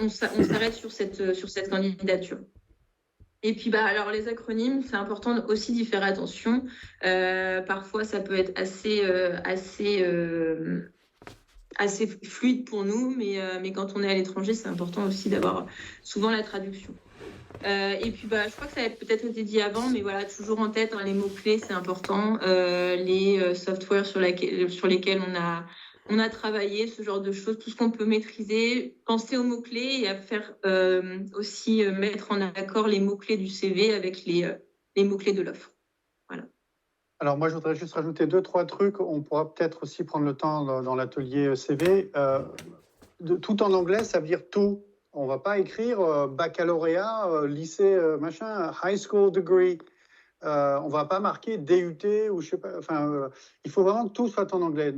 s'arrête sur cette candidature. Et puis, alors les acronymes, c'est important aussi d'y faire attention. Parfois, ça peut être assez fluide pour nous, mais quand on est à l'étranger, c'est important aussi d'avoir souvent la traduction. Et puis, je crois que ça a peut-être été dit avant, mais voilà, toujours en tête, les mots-clés, c'est important. Les softwares sur lesquels on a travaillé, ce genre de choses, tout ce qu'on peut maîtriser, penser aux mots-clés et à faire aussi mettre en accord les mots-clés du CV avec les mots-clés de l'offre. Voilà. Alors moi, je voudrais juste rajouter 2-3 trucs. On pourra peut-être aussi prendre le temps dans l'atelier CV. Tout en anglais, ça veut dire tout. On ne va pas écrire baccalauréat, lycée, machin, high school degree. On ne va pas marquer DUT ou je sais pas. Il faut vraiment que tout soit en anglais.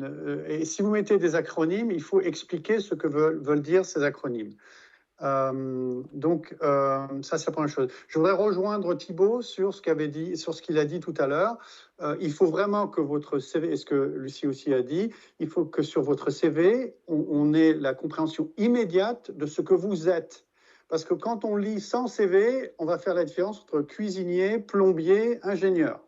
Et si vous mettez des acronymes, il faut expliquer ce que veulent dire ces acronymes. Donc, ça, c'est la première chose. Je voudrais rejoindre Thibaut sur ce qu'il a dit tout à l'heure. Il faut vraiment que votre CV, et ce que Lucie aussi a dit, il faut que sur votre CV, on ait la compréhension immédiate de ce que vous êtes. Parce que quand on lit sans CV, on va faire la différence entre cuisinier, plombier, ingénieur.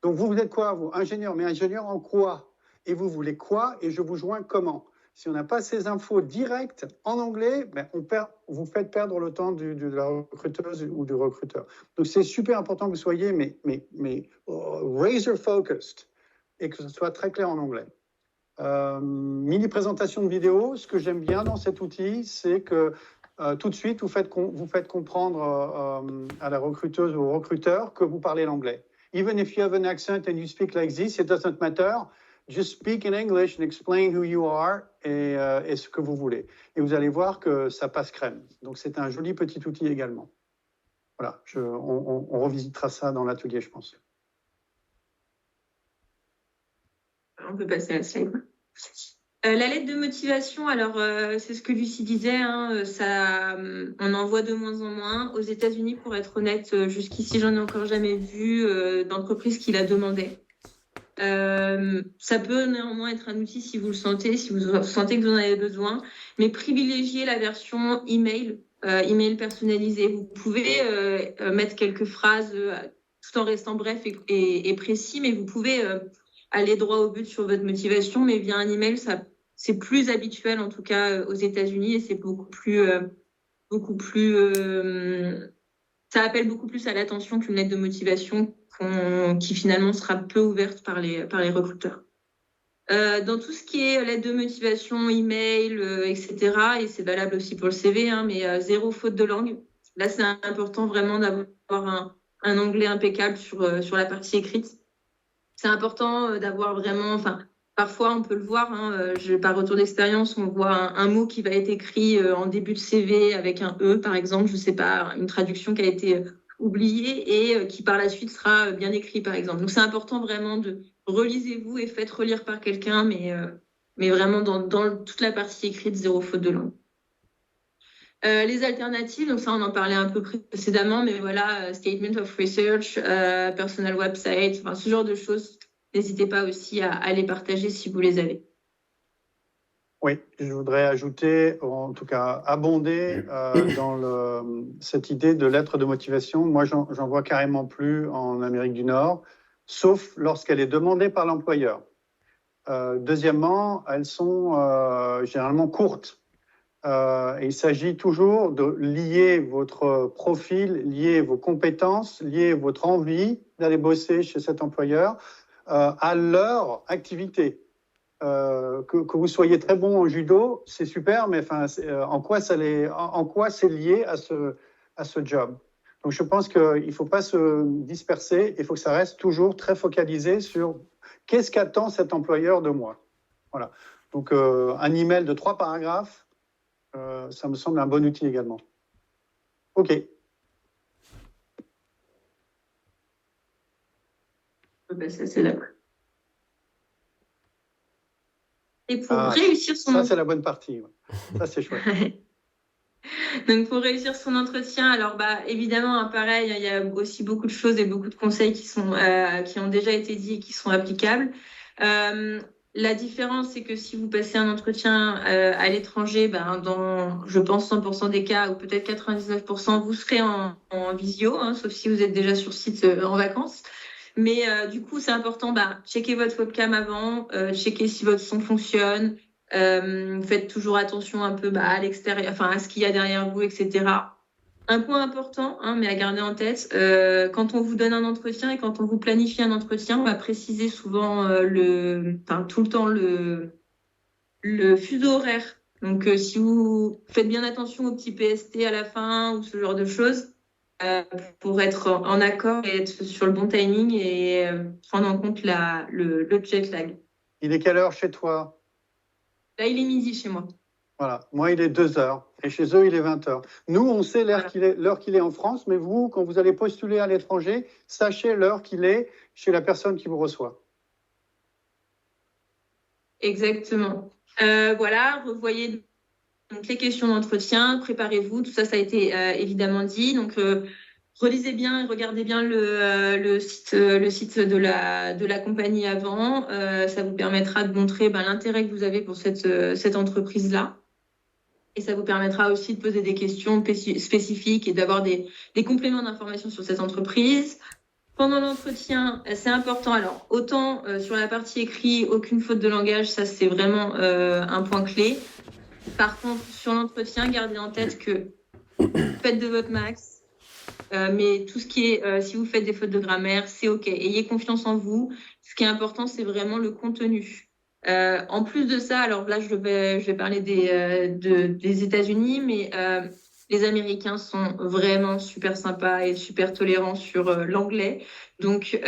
Donc, vous êtes quoi, vous? Ingénieur, mais ingénieur en quoi? Et vous voulez quoi? Et je vous joins comment? Si on n'a pas ces infos directes en anglais, vous faites perdre le temps de la recruteuse ou du recruteur. Donc, c'est super important que vous soyez razor focused et que ce soit très clair en anglais. Mini présentation de vidéo. Ce que j'aime bien dans cet outil, c'est que tout de suite, vous faites comprendre à la recruteuse ou au recruteur que vous parlez l'anglais. Even if you have an accent and you speak like this, it doesn't matter. Just speak in English and explain who you are et ce que vous voulez. Et vous allez voir que ça passe crème. Donc, c'est un joli petit outil également. Voilà, on revisitera ça dans l'atelier, je pense. On peut passer à la slide. La lettre de motivation, alors c'est ce que Lucie disait, hein, on en voit de moins en moins. Aux États-Unis, pour être honnête, jusqu'ici, j'en ai encore jamais vu d'entreprise qui la demandait. Ça peut néanmoins être un outil si vous le sentez, si vous sentez que vous en avez besoin, mais privilégiez la version email personnalisé. Vous pouvez mettre quelques phrases tout en restant bref et précis, mais vous pouvez aller droit au but sur votre motivation, mais via un email, c'est plus habituel en tout cas aux États-Unis et c'est beaucoup plus ça appelle beaucoup plus à l'attention qu'une lettre de motivation qui finalement sera peu ouverte par les recruteurs. Dans tout ce qui est lettre de motivation, email, etc., et c'est valable aussi pour le CV, hein, mais zéro faute de langue. Là, c'est important vraiment d'avoir un anglais impeccable sur la partie écrite. C'est important d'avoir vraiment... Parfois, on peut le voir, hein, par retour d'expérience, on voit un mot qui va être écrit en début de CV avec un E, par exemple, je ne sais pas, une traduction qui a été oubliée et qui par la suite sera bien écrit, par exemple. Donc, c'est important vraiment de relisez-vous et faites relire par quelqu'un, mais vraiment dans toute la partie écrite, zéro faute de langue. Les alternatives, donc ça, on en parlait un peu précédemment, mais voilà, statement of research, personal website, ce genre de choses. N'hésitez pas aussi à les partager si vous les avez. Oui, je voudrais ajouter, en tout cas abonder dans cette idée de lettre de motivation. Moi, j'en vois carrément plus en Amérique du Nord, sauf lorsqu'elle est demandée par l'employeur. Deuxièmement, elles sont généralement courtes. Et il s'agit toujours de lier votre profil, lier vos compétences, lier votre envie d'aller bosser chez cet employeur à leur activité. Que vous soyez très bon en judo, c'est super, mais en quoi c'est lié à ce job? Donc je pense qu'il ne faut pas se disperser, il faut que ça reste toujours très focalisé sur qu'est-ce qu'attend cet employeur de moi. Voilà. Donc un email de 3 paragraphes, ça me semble un bon outil également. OK. Ça, c'est là. Et pour réussir son ça, c'est la bonne partie. Ouais. Ça, c'est chouette. Donc, pour réussir son entretien, alors évidemment, hein, pareil, il y a aussi beaucoup de choses et beaucoup de conseils qui ont déjà été dits et qui sont applicables. La différence, c'est que si vous passez un entretien à l'étranger, dans, je pense, 100% des cas, ou peut-être 99%, vous serez en visio, hein, sauf si vous êtes déjà sur site en vacances. Mais du coup, c'est important, checker votre webcam avant, checker si votre son fonctionne. Faites toujours attention un peu à l'extérieur, à ce qu'il y a derrière vous, etc. Un point important, hein, mais à garder en tête, quand on vous donne un entretien et quand on vous planifie un entretien, on va préciser souvent tout le temps le fuseau horaire. Donc, si vous faites bien attention au petit PST à la fin ou ce genre de choses, pour être en accord et être sur le bon timing et prendre en compte le jet lag. Il est quelle heure chez toi? Là, il est midi chez moi. Voilà, moi il est 2h et chez eux il est 20h. Nous on sait l'heure qu'il est en France, mais vous, quand vous allez postuler à l'étranger, sachez l'heure qu'il est chez la personne qui vous reçoit. Exactement. Voilà, revoyez donc les questions d'entretien, préparez-vous, tout ça, ça a été évidemment dit. Donc relisez bien et regardez bien le site de la compagnie avant. Ça vous permettra de montrer l'intérêt que vous avez pour cette entreprise-là. Et ça vous permettra aussi de poser des questions spécifiques et d'avoir des compléments d'informations sur cette entreprise. Pendant l'entretien, c'est important. Alors, autant sur la partie écrit, aucune faute de langage, ça c'est vraiment un point clé. Par contre, sur l'entretien, gardez en tête que faites de votre max. Mais tout ce qui est, si vous faites des fautes de grammaire, c'est OK. Ayez confiance en vous. Ce qui est important, c'est vraiment le contenu. En plus de ça, alors là, je vais parler des États-Unis, mais les Américains sont vraiment super sympas et super tolérants sur l'anglais. Donc,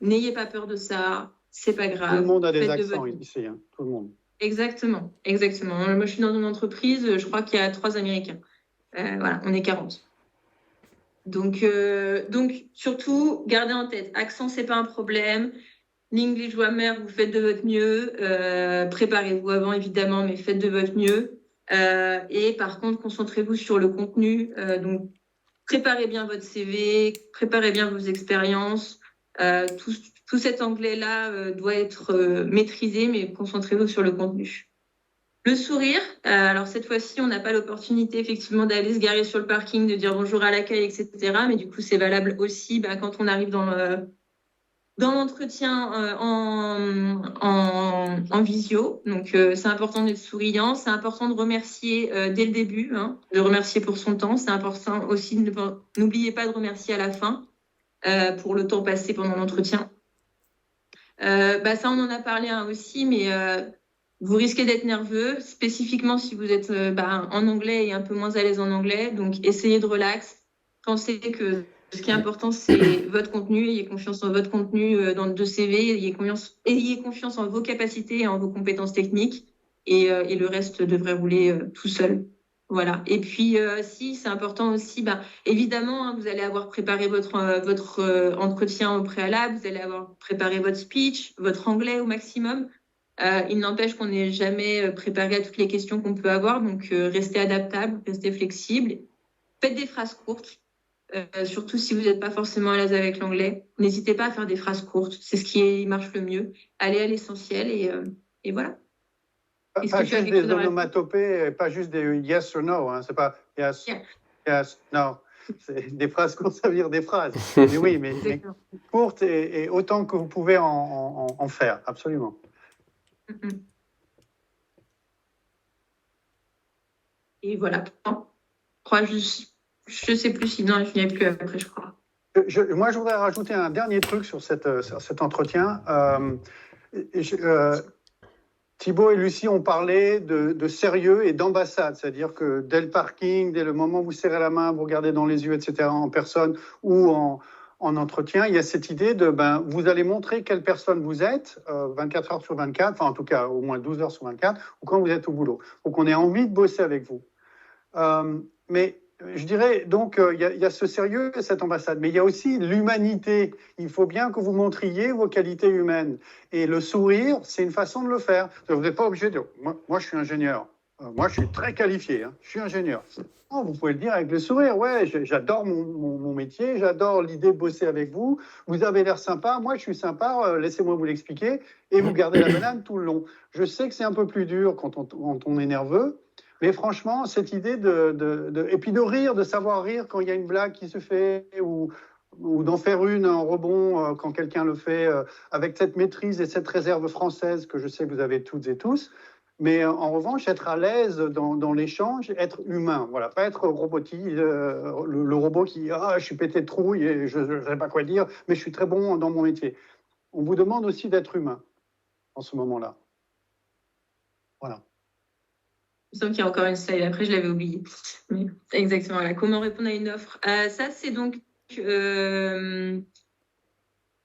n'ayez pas peur de ça. C'est pas grave. Tout le monde a des accents ici, hein. Tout le monde. Exactement. Moi, je suis dans une entreprise, je crois qu'il y a 3 Américains. Voilà, on est 40. Donc surtout, gardez en tête, accent, c'est pas un problème. L'English Grammar, vous faites de votre mieux. Préparez-vous avant, évidemment, mais faites de votre mieux. Et par contre, concentrez-vous sur le contenu. Donc, préparez bien votre CV, préparez bien vos expériences. Tout cet anglais-là doit être maîtrisé, mais concentrez-vous sur le contenu. Le sourire, alors cette fois-ci, on n'a pas l'opportunité effectivement d'aller se garer sur le parking, de dire bonjour à l'accueil, etc. Mais du coup, c'est valable aussi quand on arrive dans l'entretien en visio. Donc, c'est important d'être souriant. C'est important de remercier dès le début, de remercier pour son temps. C'est important aussi, n'oubliez pas de remercier à la fin pour le temps passé pendant l'entretien. Ça, on en a parlé aussi, mais vous risquez d'être nerveux, spécifiquement si vous êtes en anglais et un peu moins à l'aise en anglais. Donc, essayez de relax. Pensez que ce qui est important, c'est votre contenu. Ayez confiance en votre contenu dans le CV. Ayez confiance en vos capacités et en vos compétences techniques. Et le reste devrait rouler tout seul. Voilà. Et puis, si c'est important aussi, évidemment, vous allez avoir préparé votre entretien au préalable. Vous allez avoir préparé votre speech, votre anglais au maximum. Il n'empêche qu'on n'est jamais préparé à toutes les questions qu'on peut avoir. Donc, restez adaptable, restez flexible. Faites des phrases courtes. Surtout si vous n'êtes pas forcément à l'aise avec l'anglais, n'hésitez pas à faire des phrases courtes, c'est ce qui marche le mieux. Allez à l'essentiel et voilà. Pas juste des onomatopées, pas juste des yes or no, c'est pas yes, yes, no. C'est des phrases courtes, ça veut dire des phrases. Mais oui, mais courtes et autant que vous pouvez en faire, absolument. Et voilà, je ne sais plus sinon je n'y ai plus après, je crois. Moi, je voudrais rajouter un dernier truc sur cet entretien. Thibaut et Lucie ont parlé de sérieux et d'ambassade, c'est-à-dire que dès le parking, dès le moment où vous serrez la main, vous regardez dans les yeux, etc., en personne ou en entretien, il y a cette idée de vous allez montrer quelle personne vous êtes 24 heures sur 24, enfin en tout cas au moins 12 heures sur 24, ou quand vous êtes au boulot. Donc on ait envie de bosser avec vous. Mais je dirais donc il y a ce sérieux et cette ambassade, mais il y a aussi l'humanité. Il faut bien que vous montriez vos qualités humaines. Et le sourire, c'est une façon de le faire. Vous n'êtes pas obligé de dire moi je suis ingénieur, moi je suis très qualifié, je suis ingénieur. Non, vous pouvez le dire avec le sourire. Ouais, j'adore mon métier, j'adore l'idée de bosser avec vous. Vous avez l'air sympa, moi je suis sympa, laissez-moi vous l'expliquer. Et vous gardez la banane tout le long. Je sais que c'est un peu plus dur quand on est nerveux. Mais franchement, cette idée et puis de rire, de savoir rire quand il y a une blague qui se fait ou d'en faire une en rebond quand quelqu'un le fait avec cette maîtrise et cette réserve française que je sais que vous avez toutes et tous. Mais en revanche, être à l'aise dans l'échange, être humain. Voilà, pas être robotique, le robot qui je suis pété de trouille et je ne sais pas quoi dire, mais je suis très bon dans mon métier. On vous demande aussi d'être humain en ce moment-là. Voilà. Il me semble qu'il y a encore une slide, après je l'avais oublié. Mais exactement, voilà. Comment répondre à une offre. Ça, c'est donc...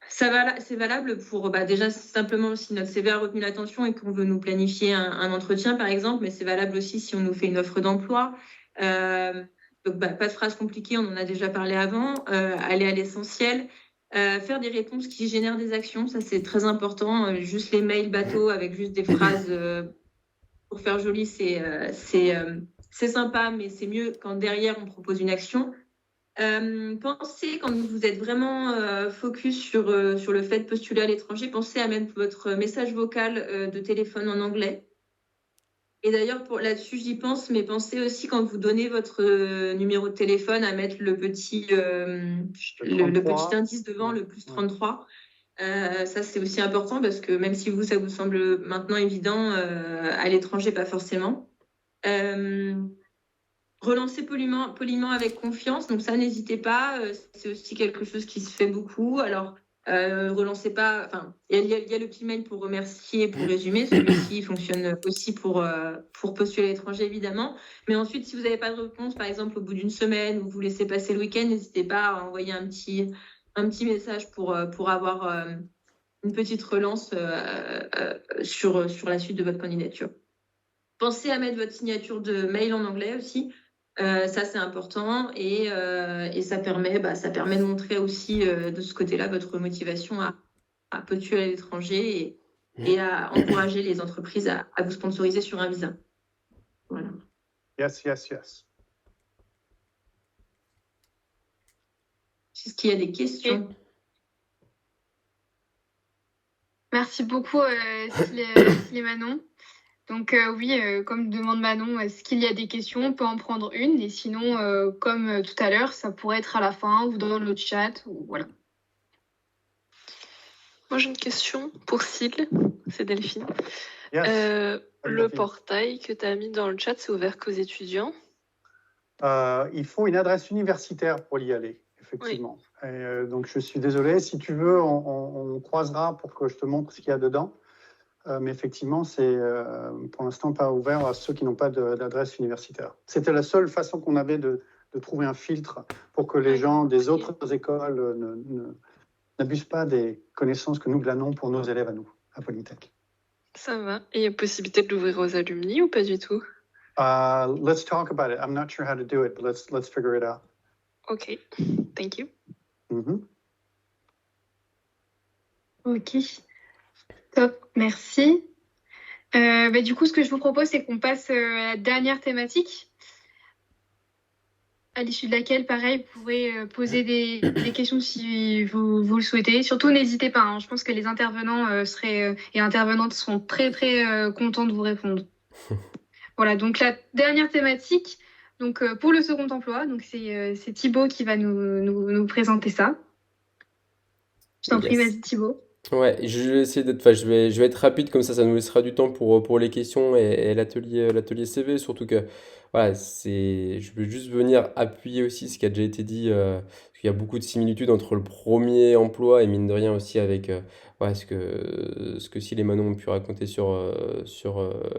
c'est valable pour... déjà, simplement si notre CV a retenu l'attention et qu'on veut nous planifier un entretien, par exemple, mais c'est valable aussi si on nous fait une offre d'emploi. Donc, pas de phrases compliquées, on en a déjà parlé avant. Aller à l'essentiel. Faire des réponses qui génèrent des actions, ça c'est très important. Juste les mails bateaux avec juste des phrases... pour faire joli, c'est sympa, mais c'est mieux quand derrière on propose une action. Pensez, quand vous êtes vraiment focus sur le fait de postuler à l'étranger, pensez à mettre votre message vocal de téléphone en anglais. Et d'ailleurs, là-dessus, j'y pense, mais pensez aussi quand vous donnez votre numéro de téléphone à mettre le petit indice devant, le plus 33. Ça, c'est aussi important parce que même si ça vous semble maintenant évident, à l'étranger, pas forcément. Relancer poliment avec confiance. Donc ça, n'hésitez pas. C'est aussi quelque chose qui se fait beaucoup. Alors, relancez pas... il y a le petit mail pour remercier, pour résumer. Celui-ci fonctionne aussi pour postuler à l'étranger, évidemment. Mais ensuite, si vous n'avez pas de réponse, par exemple, au bout d'une semaine ou vous laissez passer le week-end, n'hésitez pas à envoyer un petit message pour avoir une petite relance sur la suite de votre candidature. Pensez à mettre votre signature de mail en anglais aussi. Ça, c'est important et ça permet de montrer aussi de ce côté-là votre motivation postuler à l'étranger et à encourager les entreprises à vous sponsoriser sur un visa. Voilà. Yes. Est-ce qu'il y a des questions? Merci beaucoup, Cécile et Manon. Donc oui, comme demande Manon, est-ce qu'il y a des questions? On peut en prendre une. Et sinon, comme tout à l'heure, ça pourrait être à la fin ou dans le chat. Voilà. Moi, j'ai une question pour Cyle, c'est Delphine. Yes. Le portail que tu as mis dans le chat, c'est ouvert qu'aux étudiants? Il faut une adresse universitaire pour y aller, effectivement. Et, donc, je suis désolé. Si tu veux, on croisera pour que je te montre ce qu'il y a dedans. Mais effectivement, c'est pour l'instant pas ouvert à ceux qui n'ont pas d'adresse universitaire. C'était la seule façon qu'on avait de trouver un filtre pour que les gens des autres écoles n'abusent pas des connaissances que nous glanons pour nos élèves à nous, à Polytech. Ça va. Et il y a possibilité de l'ouvrir aux alumni ou pas du tout? Let's talk about it. I'm not sure how to do it, but let's figure it out. Ok, thank you. Ok, top, merci. Du coup, ce que je vous propose, c'est qu'on passe à la dernière thématique, à l'issue de laquelle, pareil, vous pourrez poser des questions si vous le souhaitez. Surtout, n'hésitez pas, hein. Je pense que les intervenants et intervenantes seront très, très contents de vous répondre. Voilà, donc la dernière thématique, donc, pour le second emploi, donc c'est Thibaut qui va nous présenter ça. Je t'en prie, vas-y Thibaut. Ouais, je vais essayer je vais être rapide comme ça nous laissera du temps pour les questions et l'atelier CV, surtout que voilà, je veux juste venir appuyer aussi ce qui a déjà été dit, parce qu'il y a beaucoup de similitudes entre le premier emploi et mine de rien aussi avec ce que Cyle et Manon ont pu raconter sur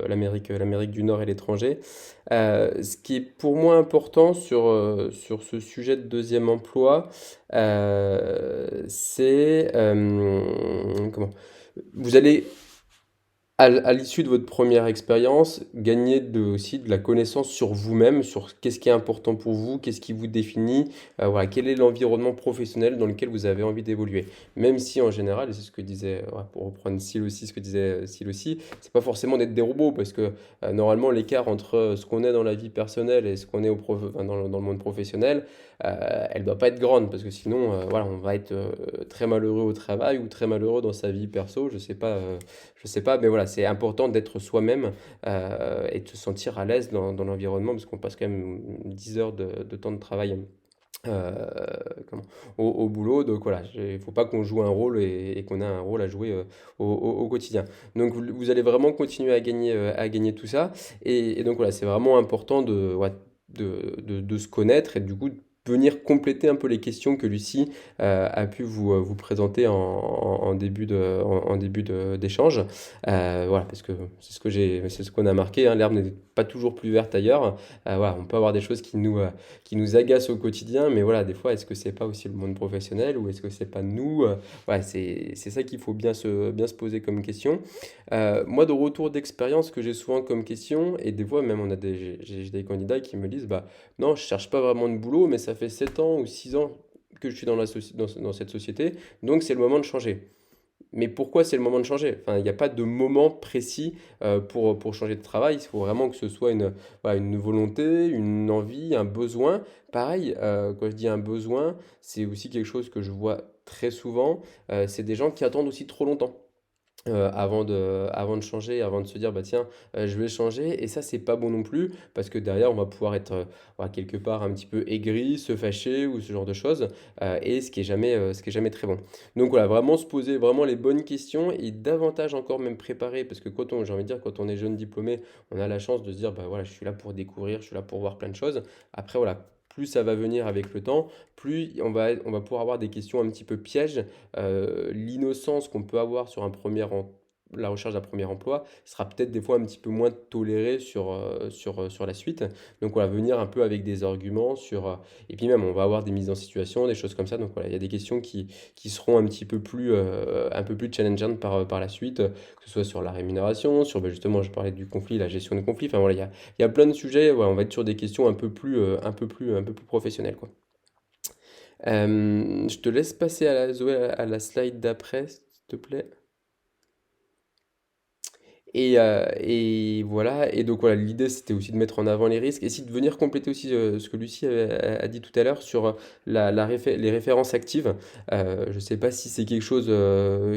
l'Amérique du Nord et l'étranger. Ce qui est pour moi important sur ce sujet de deuxième emploi, c'est comment? Vous allez, à l'issue de votre première expérience, gagner aussi de la connaissance sur vous-même, sur qu'est-ce qui est important pour vous, qu'est-ce qui vous définit, voilà, quel est l'environnement professionnel dans lequel vous avez envie d'évoluer. Même si en général, et c'est ce que disait, pour reprendre Cyle aussi, ce que disait Cyle aussi, c'est pas forcément d'être des robots, parce que normalement l'écart entre ce qu'on est dans la vie personnelle et ce qu'on est dans le monde professionnel, elle doit pas être grande, parce que sinon, voilà, on va être très malheureux au travail ou très malheureux dans sa vie perso, je sais pas, mais voilà, c'est important d'être soi-même et de se sentir à l'aise dans l'environnement, parce qu'on passe quand même 10 heures de temps de travail au boulot. Donc voilà, il ne faut pas qu'on joue un rôle et qu'on a un rôle à jouer au quotidien. Donc vous allez vraiment continuer à gagner tout ça. Et donc voilà, c'est vraiment important de se connaître et du coup venir compléter un peu les questions que Lucie a pu vous présenter en début d'échange. Voilà, parce que c'est ce qu'on a marqué, hein, l'herbe n'est pas toujours plus verte ailleurs. Voilà, on peut avoir des choses qui nous agacent au quotidien, mais voilà, des fois, est-ce que c'est pas aussi le monde professionnel ou est-ce que c'est pas nous? Voilà, c'est ça qu'il faut bien se poser comme question. Moi, de retour d'expérience que j'ai souvent comme question, et des fois même j'ai des candidats qui me disent, bah non, je cherche pas vraiment de boulot, mais ça fait 7 ans ou 6 ans que je suis dans cette société, donc c'est le moment de changer. Mais pourquoi c'est le moment de changer? Enfin, il n'y a pas de moment précis pour changer de travail. Il faut vraiment que ce soit une volonté, une envie, un besoin. Pareil, quand je dis un besoin, c'est aussi quelque chose que je vois très souvent. C'est des gens qui attendent aussi trop longtemps avant de changer, avant de se dire, bah tiens, je vais changer. Et ça, c'est pas bon non plus, parce que derrière, on va pouvoir être voilà, quelque part un petit peu aigri, se fâcher ou ce genre de choses, et ce qui est jamais très bon. Donc voilà, vraiment se poser vraiment les bonnes questions et davantage encore même préparer, parce que j'ai envie de dire, quand on est jeune diplômé, on a la chance de se dire, bah voilà, je suis là pour découvrir, je suis là pour voir plein de choses. Après, voilà. Plus ça va venir avec le temps, plus on va pouvoir avoir des questions un petit peu pièges. L'innocence qu'on peut avoir sur la recherche d'un premier emploi sera peut-être des fois un petit peu moins tolérée sur la suite. Donc voilà, venir un peu avec des arguments et puis même on va avoir des mises en situation, des choses comme ça. Donc voilà, il y a des questions qui seront un peu plus challengeantes par la suite, que ce soit sur la rémunération, justement, je parlais du conflit, la gestion des conflits. Enfin voilà, il y a plein de sujets. Voilà, on va être sur des questions un peu plus professionnelles, quoi. Je te laisse passer Zoé, à la slide d'après. te plaît. Et voilà, et donc voilà, l'idée c'était aussi de mettre en avant les risques et aussi de venir compléter aussi ce que Lucie a dit tout à l'heure sur les références actives. Je ne sais pas si c'est quelque chose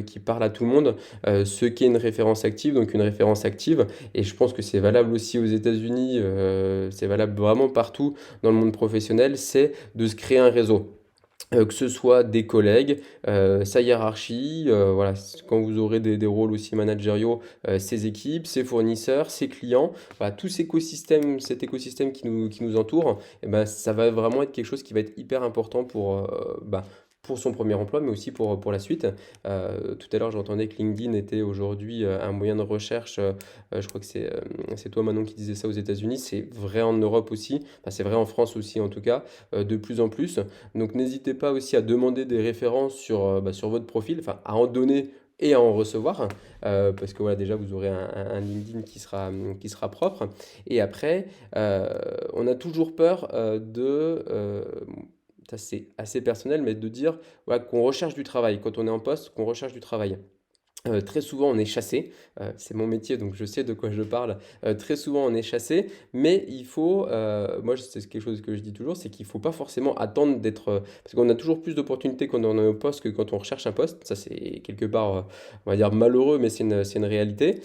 qui parle à tout le monde, ce qu'est une référence active, donc une référence active, et je pense que c'est valable aussi aux États-Unis, c'est valable vraiment partout dans le monde professionnel, c'est de se créer un réseau. Que ce soit des collègues, sa hiérarchie, voilà, quand vous aurez des rôles aussi managériaux, ses équipes, ses fournisseurs, ses clients, voilà, tout cet écosystème qui nous entoure, et ben, ça va vraiment être quelque chose qui va être hyper important pour son premier emploi, mais aussi pour la suite. Tout à l'heure, j'entendais que LinkedIn était aujourd'hui un moyen de recherche. Je crois que c'est toi, Manon, qui disais ça aux États-Unis. C'est vrai en Europe aussi, enfin, c'est vrai en France aussi en tout cas, de plus en plus. Donc n'hésitez pas aussi à demander des références sur votre profil, enfin à en donner et à en recevoir, parce que voilà, déjà vous aurez un LinkedIn qui sera propre. Et après, on a toujours peur ça c'est assez personnel, mais de dire voilà, qu'on recherche du travail, quand on est en poste, qu'on recherche du travail. Très souvent, on est chassé. C'est mon métier, donc je sais de quoi je parle. Très souvent, on est chassé, mais il faut, moi, c'est quelque chose que je dis toujours, c'est qu'il ne faut pas forcément attendre d'être, parce qu'on a toujours plus d'opportunités quand on est au poste que quand on recherche un poste. Ça, c'est quelque part, on va dire malheureux, mais c'est une réalité.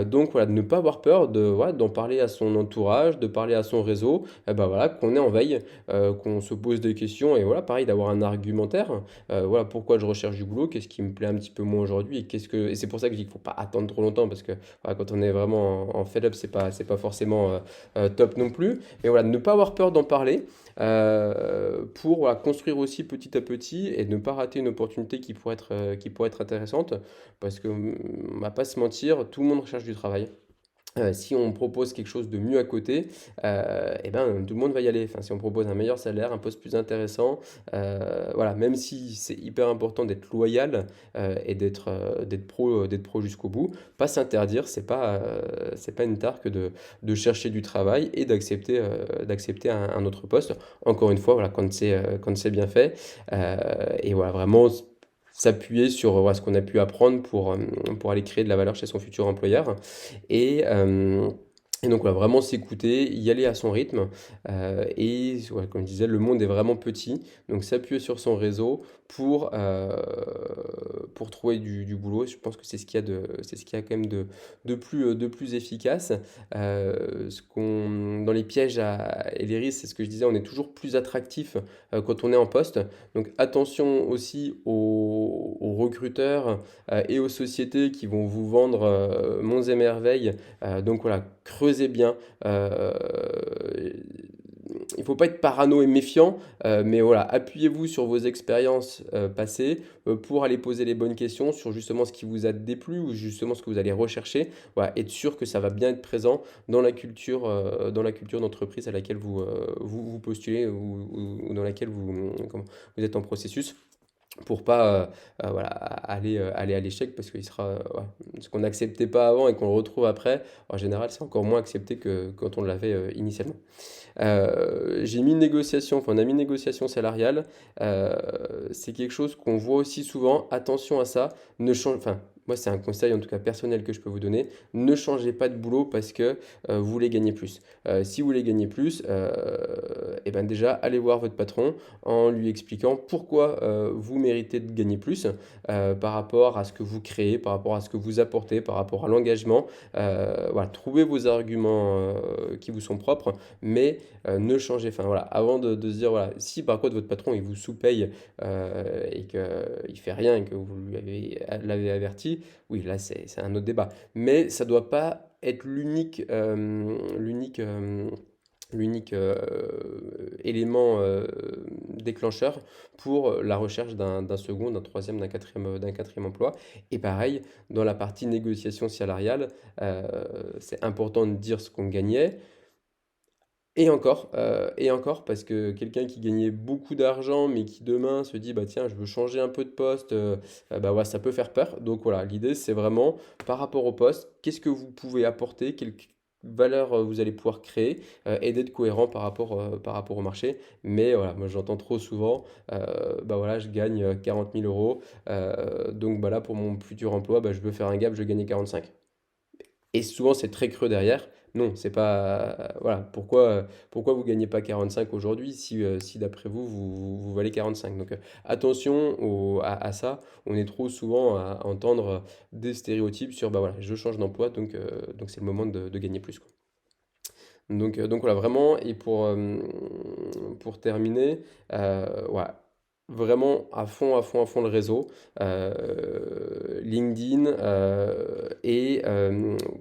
Donc voilà, de ne pas avoir peur voilà, d'en parler à son entourage, de parler à son réseau, ben voilà, qu'on est en veille, qu'on se pose des questions, et voilà, pareil, d'avoir un argumentaire. Voilà, pourquoi je recherche du boulot, qu'est-ce qui me plaît un petit peu moins aujourd'hui, et c'est pour ça que je dis qu'il ne faut pas attendre trop longtemps, parce que voilà, quand on est vraiment en fed-up, c'est pas forcément top non plus. Mais voilà, ne pas avoir peur d'en parler, pour voilà, construire aussi petit à petit et ne pas rater une opportunité qui pourrait être intéressante, parce que on va pas se mentir, tout le monde recherche du travail. Si on propose quelque chose de mieux à côté, et ben, tout le monde va y aller. Enfin, si on propose un meilleur salaire, un poste plus intéressant, voilà, même si c'est hyper important d'être loyal, et d'être pro jusqu'au bout, pas s'interdire, c'est pas une tare que de chercher du travail et d'accepter un autre poste. Encore une fois, voilà, quand c'est bien fait, et voilà, vraiment s'appuyer sur voilà, ce qu'on a pu apprendre pour aller créer de la valeur chez son futur employeur. Et, euh, et donc, voilà, vraiment s'écouter, y aller à son rythme. Et ouais, comme je disais, le monde est vraiment petit. Donc, s'appuyer sur son réseau pour trouver du boulot. Je pense que c'est ce qu'il y a quand même de plus efficace. Dans les pièges et les risques, c'est ce que je disais, on est toujours plus attractif quand on est en poste. Donc, attention aussi aux recruteurs et aux sociétés qui vont vous vendre monts et merveilles. Donc voilà, creusez bien. Il ne faut pas être parano et méfiant, mais voilà, appuyez-vous sur vos expériences passées pour aller poser les bonnes questions sur justement ce qui vous a déplu ou justement ce que vous allez rechercher. Voilà, être sûr que ça va bien être présent dans la culture d'entreprise à laquelle vous postulez ou dans laquelle vous êtes en processus, pour pas voilà, aller à l'échec, parce qu'il sera ouais, ce qu'on n'acceptait pas avant et qu'on le retrouve après, en général c'est encore moins accepté que quand on l'avait initialement. J'ai mis une négociation, enfin on a mis une négociation salariale. C'est quelque chose qu'on voit aussi souvent. Attention à ça. Enfin, moi c'est un conseil en tout cas personnel que je peux vous donner. Ne changez pas de boulot parce que vous voulez gagner plus. Si vous voulez gagner plus, et ben déjà allez voir votre patron en lui expliquant pourquoi vous méritez de gagner plus, par rapport à ce que vous créez, par rapport à ce que vous apportez, par rapport à l'engagement. Voilà, trouvez vos arguments qui vous sont propres, mais ne changez, enfin voilà, avant de se dire, voilà, si par contre votre patron il vous sous-paye et qu'il ne fait rien et que vous l'avez averti, oui, là c'est un autre débat. Mais ça ne doit pas être l'unique élément déclencheur pour la recherche d'un second, d'un troisième, d'un quatrième emploi. Et pareil, dans la partie négociation salariale, c'est important de dire ce qu'on gagnait. Et encore, parce que quelqu'un qui gagnait beaucoup d'argent, mais qui demain se dit, bah tiens, je veux changer un peu de poste, bah ouais, ça peut faire peur. Donc voilà, l'idée, c'est vraiment, par rapport au poste, qu'est-ce que vous pouvez apporter, valeur vous allez pouvoir créer et d'être cohérent par rapport au marché. Mais voilà, moi j'entends trop souvent, bah voilà, je gagne 40 000 euros, donc bah là pour mon futur emploi, bah, je veux faire un gap, je veux gagner 45. Et souvent, c'est très creux derrière. Non, c'est pas. Voilà, pourquoi vous gagnez pas 45 aujourd'hui si d'après vous valez 45. Donc attention à ça. On est trop souvent à entendre des stéréotypes sur bah voilà, je change d'emploi, donc c'est le moment de gagner plus, quoi. Donc voilà, vraiment, et pour terminer, voilà, vraiment à fond le réseau, LinkedIn, et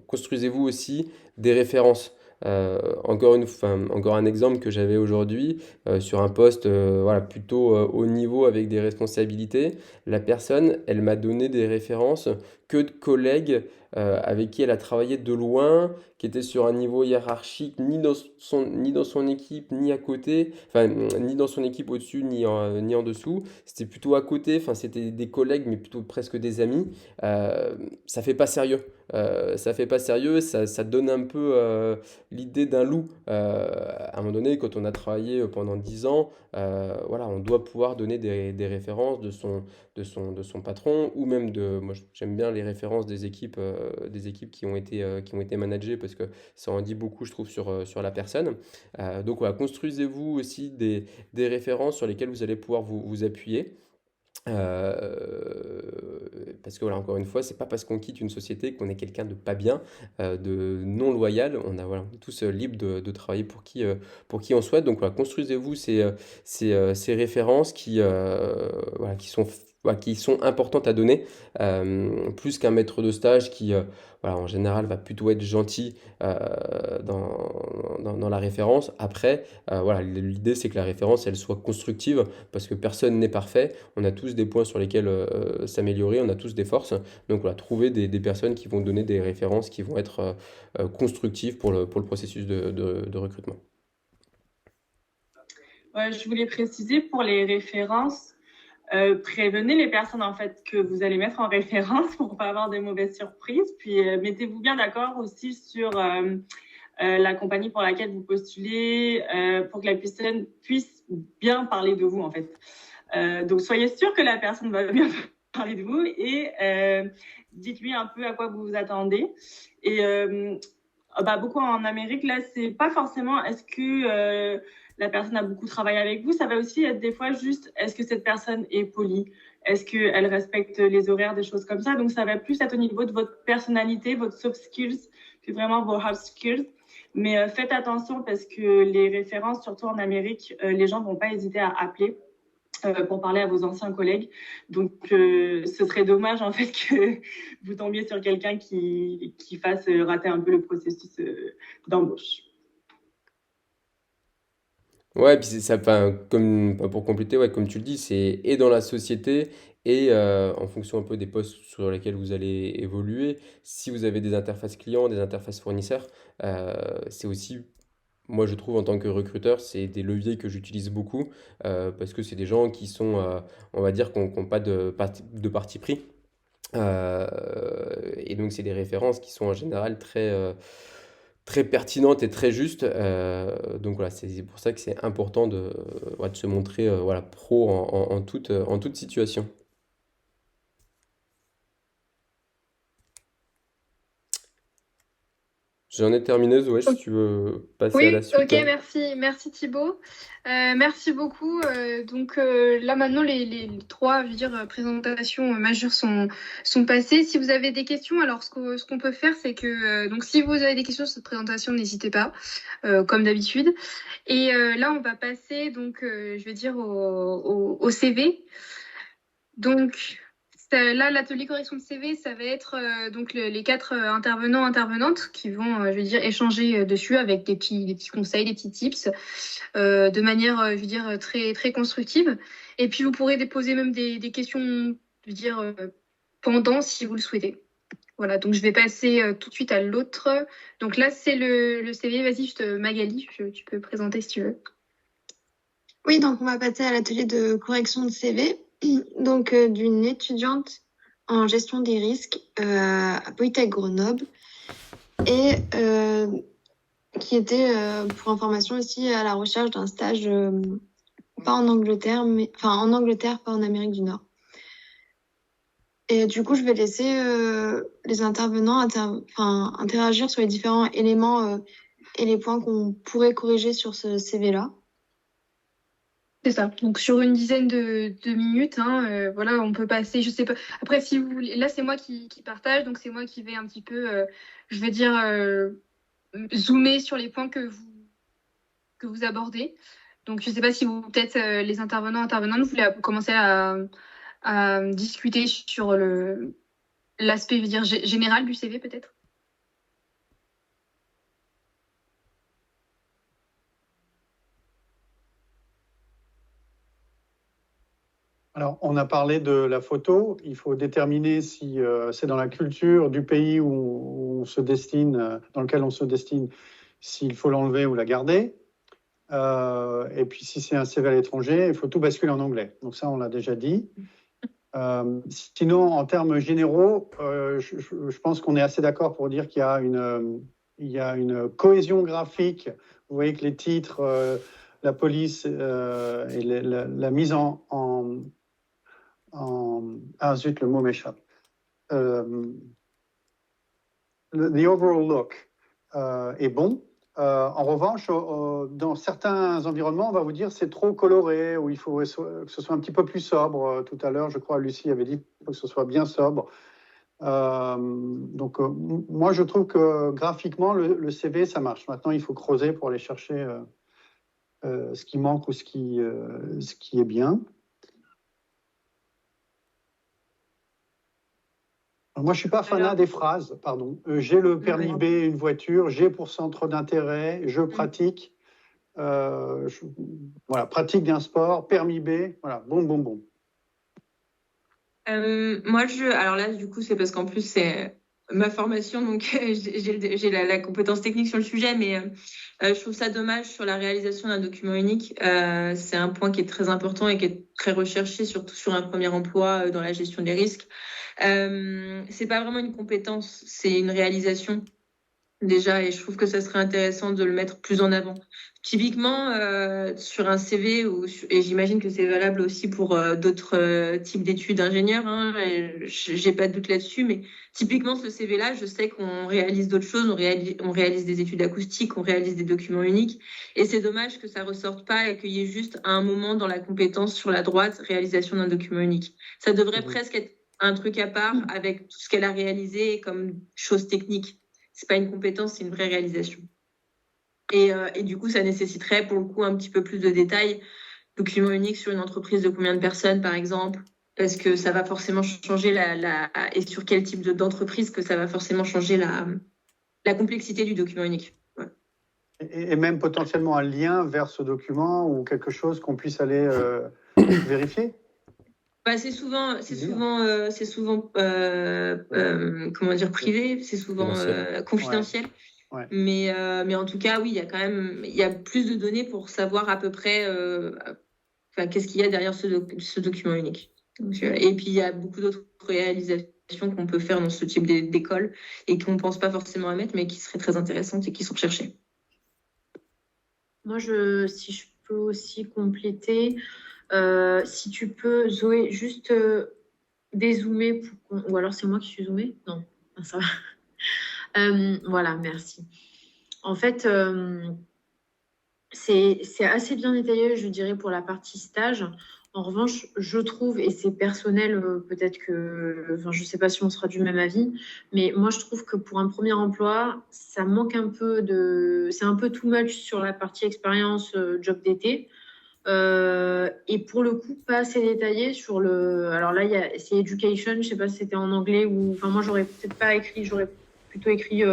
construisez-vous aussi des références. Encore un exemple que j'avais aujourd'hui sur un poste voilà, plutôt haut niveau avec des responsabilités. La personne, elle m'a donné des références que de collègues avec qui elle a travaillé de loin, qui étaient sur un niveau hiérarchique ni dans son équipe, ni à côté, enfin, ni dans son équipe au-dessus, ni en dessous. C'était plutôt à côté, enfin, c'était des collègues, mais plutôt presque des amis. Ça fait pas sérieux. Ça fait pas sérieux, ça donne un peu l'idée d'un loup. À un moment donné, quand on a travaillé pendant 10 ans, voilà, on doit pouvoir donner des références de son patron ou même moi j'aime bien les références des équipes qui ont été managées parce que ça en dit beaucoup, je trouve, sur la personne. Donc voilà, construisez-vous aussi des références sur lesquelles vous allez pouvoir vous appuyer. Parce que voilà, encore une fois, c'est pas parce qu'on quitte une société qu'on est quelqu'un de pas bien, de non loyal. On est tous libres de travailler pour qui on souhaite. Donc voilà, construisez-vous ces références voilà, voilà, qui sont importantes à donner, plus qu'un maître de stage qui, voilà, en général, va plutôt être gentil dans la référence. Après, voilà, l'idée, c'est que la référence, elle soit constructive, parce que personne n'est parfait. On a tous des points sur lesquels s'améliorer, on a tous des forces. Donc voilà, trouver des personnes qui vont donner des références qui vont être constructives pour le processus de recrutement. Ouais, je voulais préciser pour les références, prévenez les personnes en fait que vous allez mettre en référence pour pas avoir des mauvaises surprises. Puis mettez-vous bien d'accord aussi sur la compagnie pour laquelle vous postulez, pour que la personne puisse bien parler de vous en fait. Donc soyez sûr que la personne va bien parler de vous et dites-lui un peu à quoi vous vous attendez. Et beaucoup en Amérique, là, c'est pas forcément est-ce que la personne a beaucoup travaillé avec vous, ça va aussi être des fois juste est-ce que cette personne est polie, est-ce qu'elle respecte les horaires, des choses comme ça. Donc ça va plus être au niveau de votre personnalité, votre soft skills, que vraiment vos hard skills. Mais faites attention parce que les références, surtout en Amérique, les gens vont pas hésiter à appeler pour parler à vos anciens collègues. Donc, ce serait dommage, en fait, que vous tombiez sur quelqu'un qui fasse rater un peu le processus d'embauche. Ouais, puis c'est ça, enfin, pour compléter, ouais, comme tu le dis, c'est et dans la société et en fonction un peu des postes sur lesquels vous allez évoluer. Si vous avez des interfaces clients, des interfaces fournisseurs, c'est aussi, moi je trouve en tant que recruteur, c'est des leviers que j'utilise beaucoup parce que c'est des gens qui sont, on va dire, qui n'ont pas de parti pris. Et donc c'est des références qui sont en général très pertinente et très juste. Donc voilà, c'est pour ça que c'est important ouais, de se montrer voilà, pro en toute situation. J'en ai terminé, Zoé, si tu veux passer à la Oui, suite. ok, merci Thibaut. Merci beaucoup. Donc là maintenant les trois, je veux dire, présentations majeures sont passées. Si vous avez des questions, alors ce qu'on peut faire, c'est que donc si vous avez des questions sur cette présentation, n'hésitez pas, comme d'habitude. Et là on va passer donc je vais dire au CV. Donc là, l'atelier correction de CV, ça va être donc les quatre intervenantes qui vont, je veux dire, échanger dessus avec des petits conseils, des petits tips, de manière, je veux dire, très très constructive. Et puis vous pourrez déposer même des questions, je veux dire, pendant si vous le souhaitez. Voilà, donc je vais passer tout de suite à l'autre. Donc là, c'est le CV. Vas-y, juste Magali, tu peux présenter si tu veux. Oui, donc on va passer à l'atelier de correction de CV. Donc d'une étudiante en gestion des risques à Polytech Grenoble. Et qui était, pour information aussi, à la recherche d'un stage, pas en Angleterre, en Angleterre, pas en Amérique du Nord. Et du coup, je vais laisser les intervenants interagir sur les différents éléments et les points qu'on pourrait corriger sur ce CV-là. C'est ça. Donc sur une dizaine de minutes, voilà, on peut passer, je sais pas. Après, si vous voulez, là c'est moi qui partage, donc c'est moi qui vais un petit peu, je vais dire, zoomer sur les points que vous abordez. Donc je sais pas si vous, peut-être les intervenantes, vous voulez commencer à discuter sur l'aspect, je veux dire, général du CV peut-être. Alors, on a parlé de la photo. Il faut déterminer si c'est dans la culture du pays où on se destine, dans lequel on se destine, s'il faut l'enlever ou la garder. Et puis, si c'est un CV à l'étranger, il faut tout basculer en anglais. Donc ça, on l'a déjà dit. Sinon, en termes généraux, je pense qu'on est assez d'accord pour dire qu'il y a une cohésion graphique. Vous voyez que les titres, la police et la mise ah zut, le mot m'échappe. The overall look est bon. En revanche, dans certains environnements, on va vous dire c'est trop coloré, ou il faut que ce soit un petit peu plus sobre. Tout à l'heure, je crois, Lucie avait dit qu'il faut que ce soit bien sobre. Donc, moi, je trouve que graphiquement, le CV, ça marche. Maintenant, il faut creuser pour aller chercher ce qui manque ou ce qui est bien. Moi, je ne suis pas fanat des phrases, pardon. J'ai le permis B, une voiture, j'ai pour centre d'intérêt, je pratique. Voilà, pratique d'un sport, permis B, voilà, bon. Moi, alors là, du coup, c'est parce qu'en plus, c'est ma formation, donc j'ai la compétence technique sur le sujet, mais je trouve ça dommage sur la réalisation d'un document unique. C'est un point qui est très important et qui est très recherché, surtout sur un premier emploi dans la gestion des risques. C'est pas vraiment une compétence, c'est une réalisation déjà, et je trouve que ça serait intéressant de le mettre plus en avant. Typiquement, sur un CV, et j'imagine que c'est valable aussi pour d'autres types d'études d'ingénieurs, j'ai pas de doute là-dessus, mais typiquement, ce CV-là, je sais qu'on réalise d'autres choses, on réalise des études acoustiques, on réalise des documents uniques, et c'est dommage que ça ressorte pas et qu'il y ait juste un moment dans la compétence sur la droite, réalisation d'un document unique. Ça devrait presque être un truc à part avec tout ce qu'elle a réalisé comme chose technique. C'est pas une compétence, c'est une vraie réalisation. Et du coup, ça nécessiterait pour le coup un petit peu plus de détails. Document unique sur une entreprise de combien de personnes, par exemple, parce que ça va forcément changer et sur quel type d'entreprise que ça va forcément changer la complexité du document unique. Ouais. Et même potentiellement un lien vers ce document ou quelque chose qu'on puisse aller vérifier. Bah, c'est souvent comment dire, privé, c'est souvent confidentiel. Ouais. Mais en tout cas, oui, il y a plus de données pour savoir à peu près qu'est-ce qu'il y a derrière ce document unique. Donc, et puis, il y a beaucoup d'autres réalisations qu'on peut faire dans ce type d'école et qu'on ne pense pas forcément à mettre, mais qui seraient très intéressantes et qui sont recherchées. Moi, si je peux aussi compléter, si tu peux, Zoé, juste dézoomer, ou alors c'est moi qui suis zoomée? Non, ça va. Voilà, merci. En fait, c'est assez bien détaillé, je dirais, pour la partie stage. En revanche, je trouve, et c'est personnel, peut-être que, je ne sais pas si on sera du même avis, mais moi, je trouve que pour un premier emploi, ça manque un peu c'est un peu too much sur la partie expérience job d'été. Et pour le coup, pas assez détaillé sur alors là, c'est education, je ne sais pas si c'était en anglais ou... Enfin, moi, j'aurais peut-être pas écrit, j'aurais plutôt écrit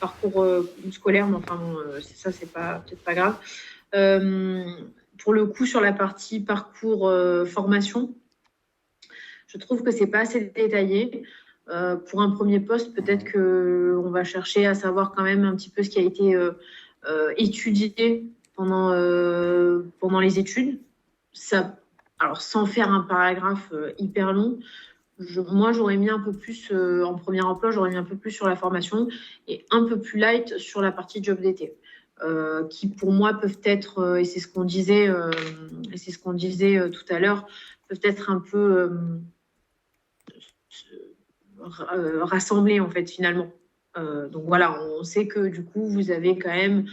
parcours scolaire, mais enfin, bon, ça, c'est peut-être pas grave. Pour le coup, sur la partie parcours formation, je trouve que c'est pas assez détaillé. Pour un premier poste, peut-être qu'on va chercher à savoir quand même un petit peu ce qui a été étudié pendant les études. Alors, sans faire un paragraphe hyper long, moi, j'aurais mis un peu plus, en premier emploi, j'aurais mis un peu plus sur la formation et un peu plus light sur la partie job d'été. qui pour moi peuvent être, et c'est ce qu'on disait, tout à l'heure, peuvent être un peu rassemblés en fait finalement. Donc voilà, on sait que du coup vous avez quand même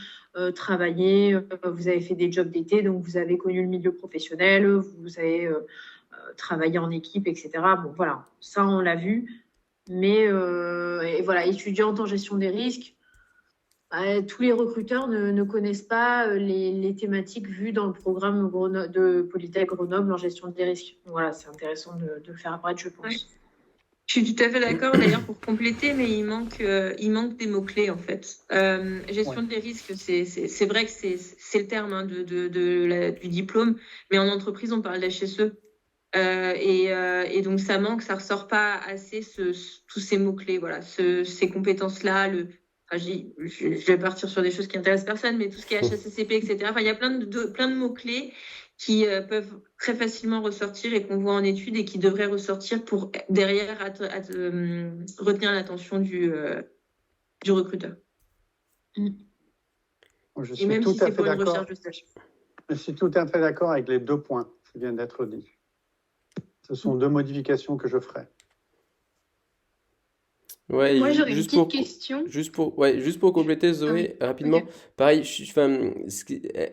travaillé, vous avez fait des jobs d'été, donc vous avez connu le milieu professionnel, vous avez travaillé en équipe, etc. Bon voilà, ça on l'a vu. Mais et voilà, étudiante en gestion des risques, tous les recruteurs ne connaissent pas les thématiques vues dans le programme de Polytech Grenoble en gestion des risques. Voilà, c'est intéressant de le faire apparaître, je pense. Ouais. Je suis tout à fait d'accord, d'ailleurs, pour compléter, mais il manque des mots-clés, en fait. Gestion des risques, c'est vrai que c'est le terme hein, du diplôme, mais en entreprise, on parle d'HSE. Et donc, ça manque, ça ressort pas assez tous ces mots-clés, voilà, ces compétences-là. Je vais partir sur des choses qui intéressent personne, mais tout ce qui est HACCP, etc. Enfin, il y a plein de mots-clés qui peuvent très facilement ressortir et qu'on voit en études et qui devraient ressortir pour derrière retenir l'attention du recruteur. Je Et suis même tout si à c'est fait pour une d'accord. recherche de stage. Je suis tout à fait d'accord avec les 2 points qui viennent d'être dits. Ce sont 2 modifications que je ferai. Ouais, Moi, j'aurais une juste petite pour, question. juste pour compléter, Zoé, rapidement, Ok. pareil,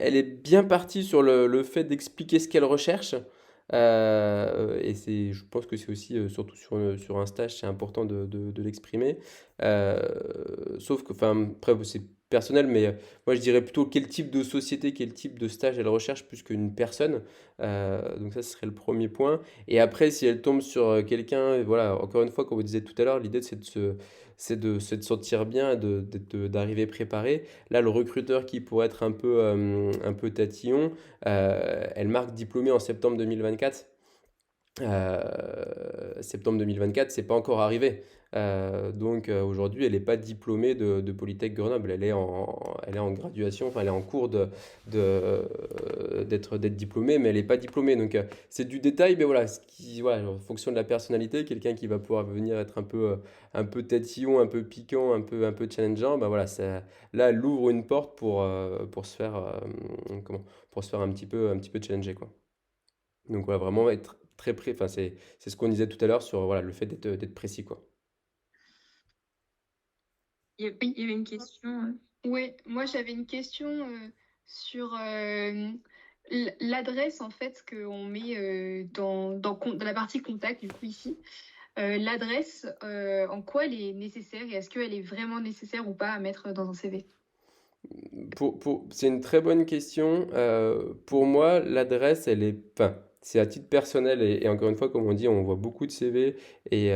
elle est bien partie sur le fait d'expliquer ce qu'elle recherche. Et je pense que c'est aussi, surtout sur un stage, c'est important de l'exprimer. Sauf que, enfin, après, c'est personnel, mais moi, je dirais plutôt quel type de société, quel type de stage elle recherche plus qu'une personne. Donc ça, ce serait le premier point. Et après, si elle tombe sur quelqu'un, et voilà, encore une fois, comme vous disiez tout à l'heure, l'idée, c'est de sentir bien, d'arriver préparé. Là, le recruteur qui pourrait être un peu tatillon, elle marque diplômée en septembre 2024. Septembre 2024, c'est pas encore arrivé. Donc aujourd'hui, elle n'est pas diplômée de Polytech Grenoble. Elle est en graduation, enfin elle est en cours d'être diplômée, mais elle n'est pas diplômée. Donc c'est du détail, mais voilà, voilà, en fonction de la personnalité, quelqu'un qui va pouvoir venir être un peu tatillon, un peu piquant, un peu challengeant, bah voilà, là, elle ouvre une porte pour se faire, pour se faire un petit peu challenger, quoi. Donc voilà, vraiment être très près, enfin c'est ce qu'on disait tout à l'heure sur voilà, le fait d'être précis, quoi. Il y avait une question. Oui, moi j'avais une question sur l'adresse en fait qu'on met dans la partie contact, du coup ici. L'adresse, en quoi elle est nécessaire et est-ce qu'elle est vraiment nécessaire ou pas à mettre dans un CV? C'est une très bonne question. Pour moi, l'adresse, elle est, enfin, c'est à titre personnel et encore une fois, comme on dit, on voit beaucoup de CV et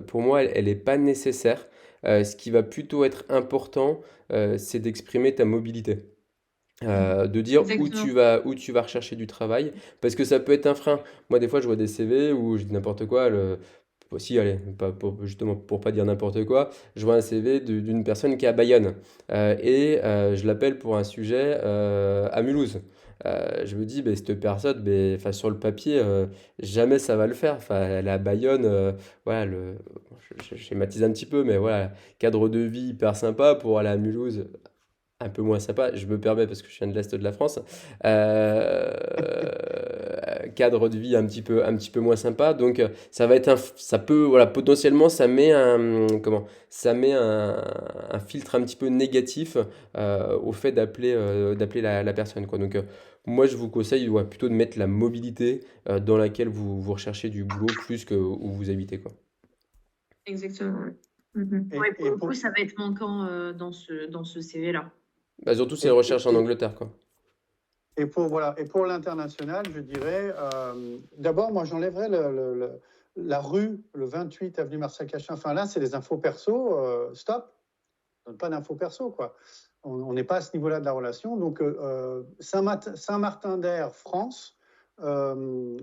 pour moi, elle n'est pas nécessaire. Ce qui va plutôt être important, c'est d'exprimer ta mobilité. De dire Exactement. où tu vas rechercher du travail, parce que ça peut être un frein. Moi, des fois, je vois des CV où je dis n'importe quoi. Si, allez, justement, pour pas dire n'importe quoi, je vois un CV d'une personne qui est à Bayonne et je l'appelle pour un sujet à Mulhouse. Je me dis, ben, cette personne, ben, enfin, sur le papier, jamais ça va le faire. Enfin, elle est à Bayonne, voilà, je schématise un petit peu, mais voilà, cadre de vie hyper sympa pour aller à Mulhouse un peu moins sympa, je me permets parce que je viens de l'Est de la France, cadre de vie un petit peu moins sympa, donc ça va être ça peut, voilà, potentiellement ça met un filtre un petit peu négatif au fait d'appeler la personne, quoi. Donc moi je vous conseille ouais, plutôt de mettre la mobilité dans laquelle vous recherchez du boulot plus que où vous habitez, quoi. Exactement. Ouais. Mhm. Ouais, pour le coup, ça va être manquant dans ce CV-là. Bah, surtout si elle recherche en Angleterre, quoi. Et pour l'international, je dirais, d'abord, moi, j'enlèverais la rue, le 28 avenue Marcel Cachin. Enfin, là, c'est des infos perso. Stop. On donne pas d'infos perso, quoi. On n'est pas à ce niveau-là de la relation. Donc, Saint-Martin-d'Air, France. Comment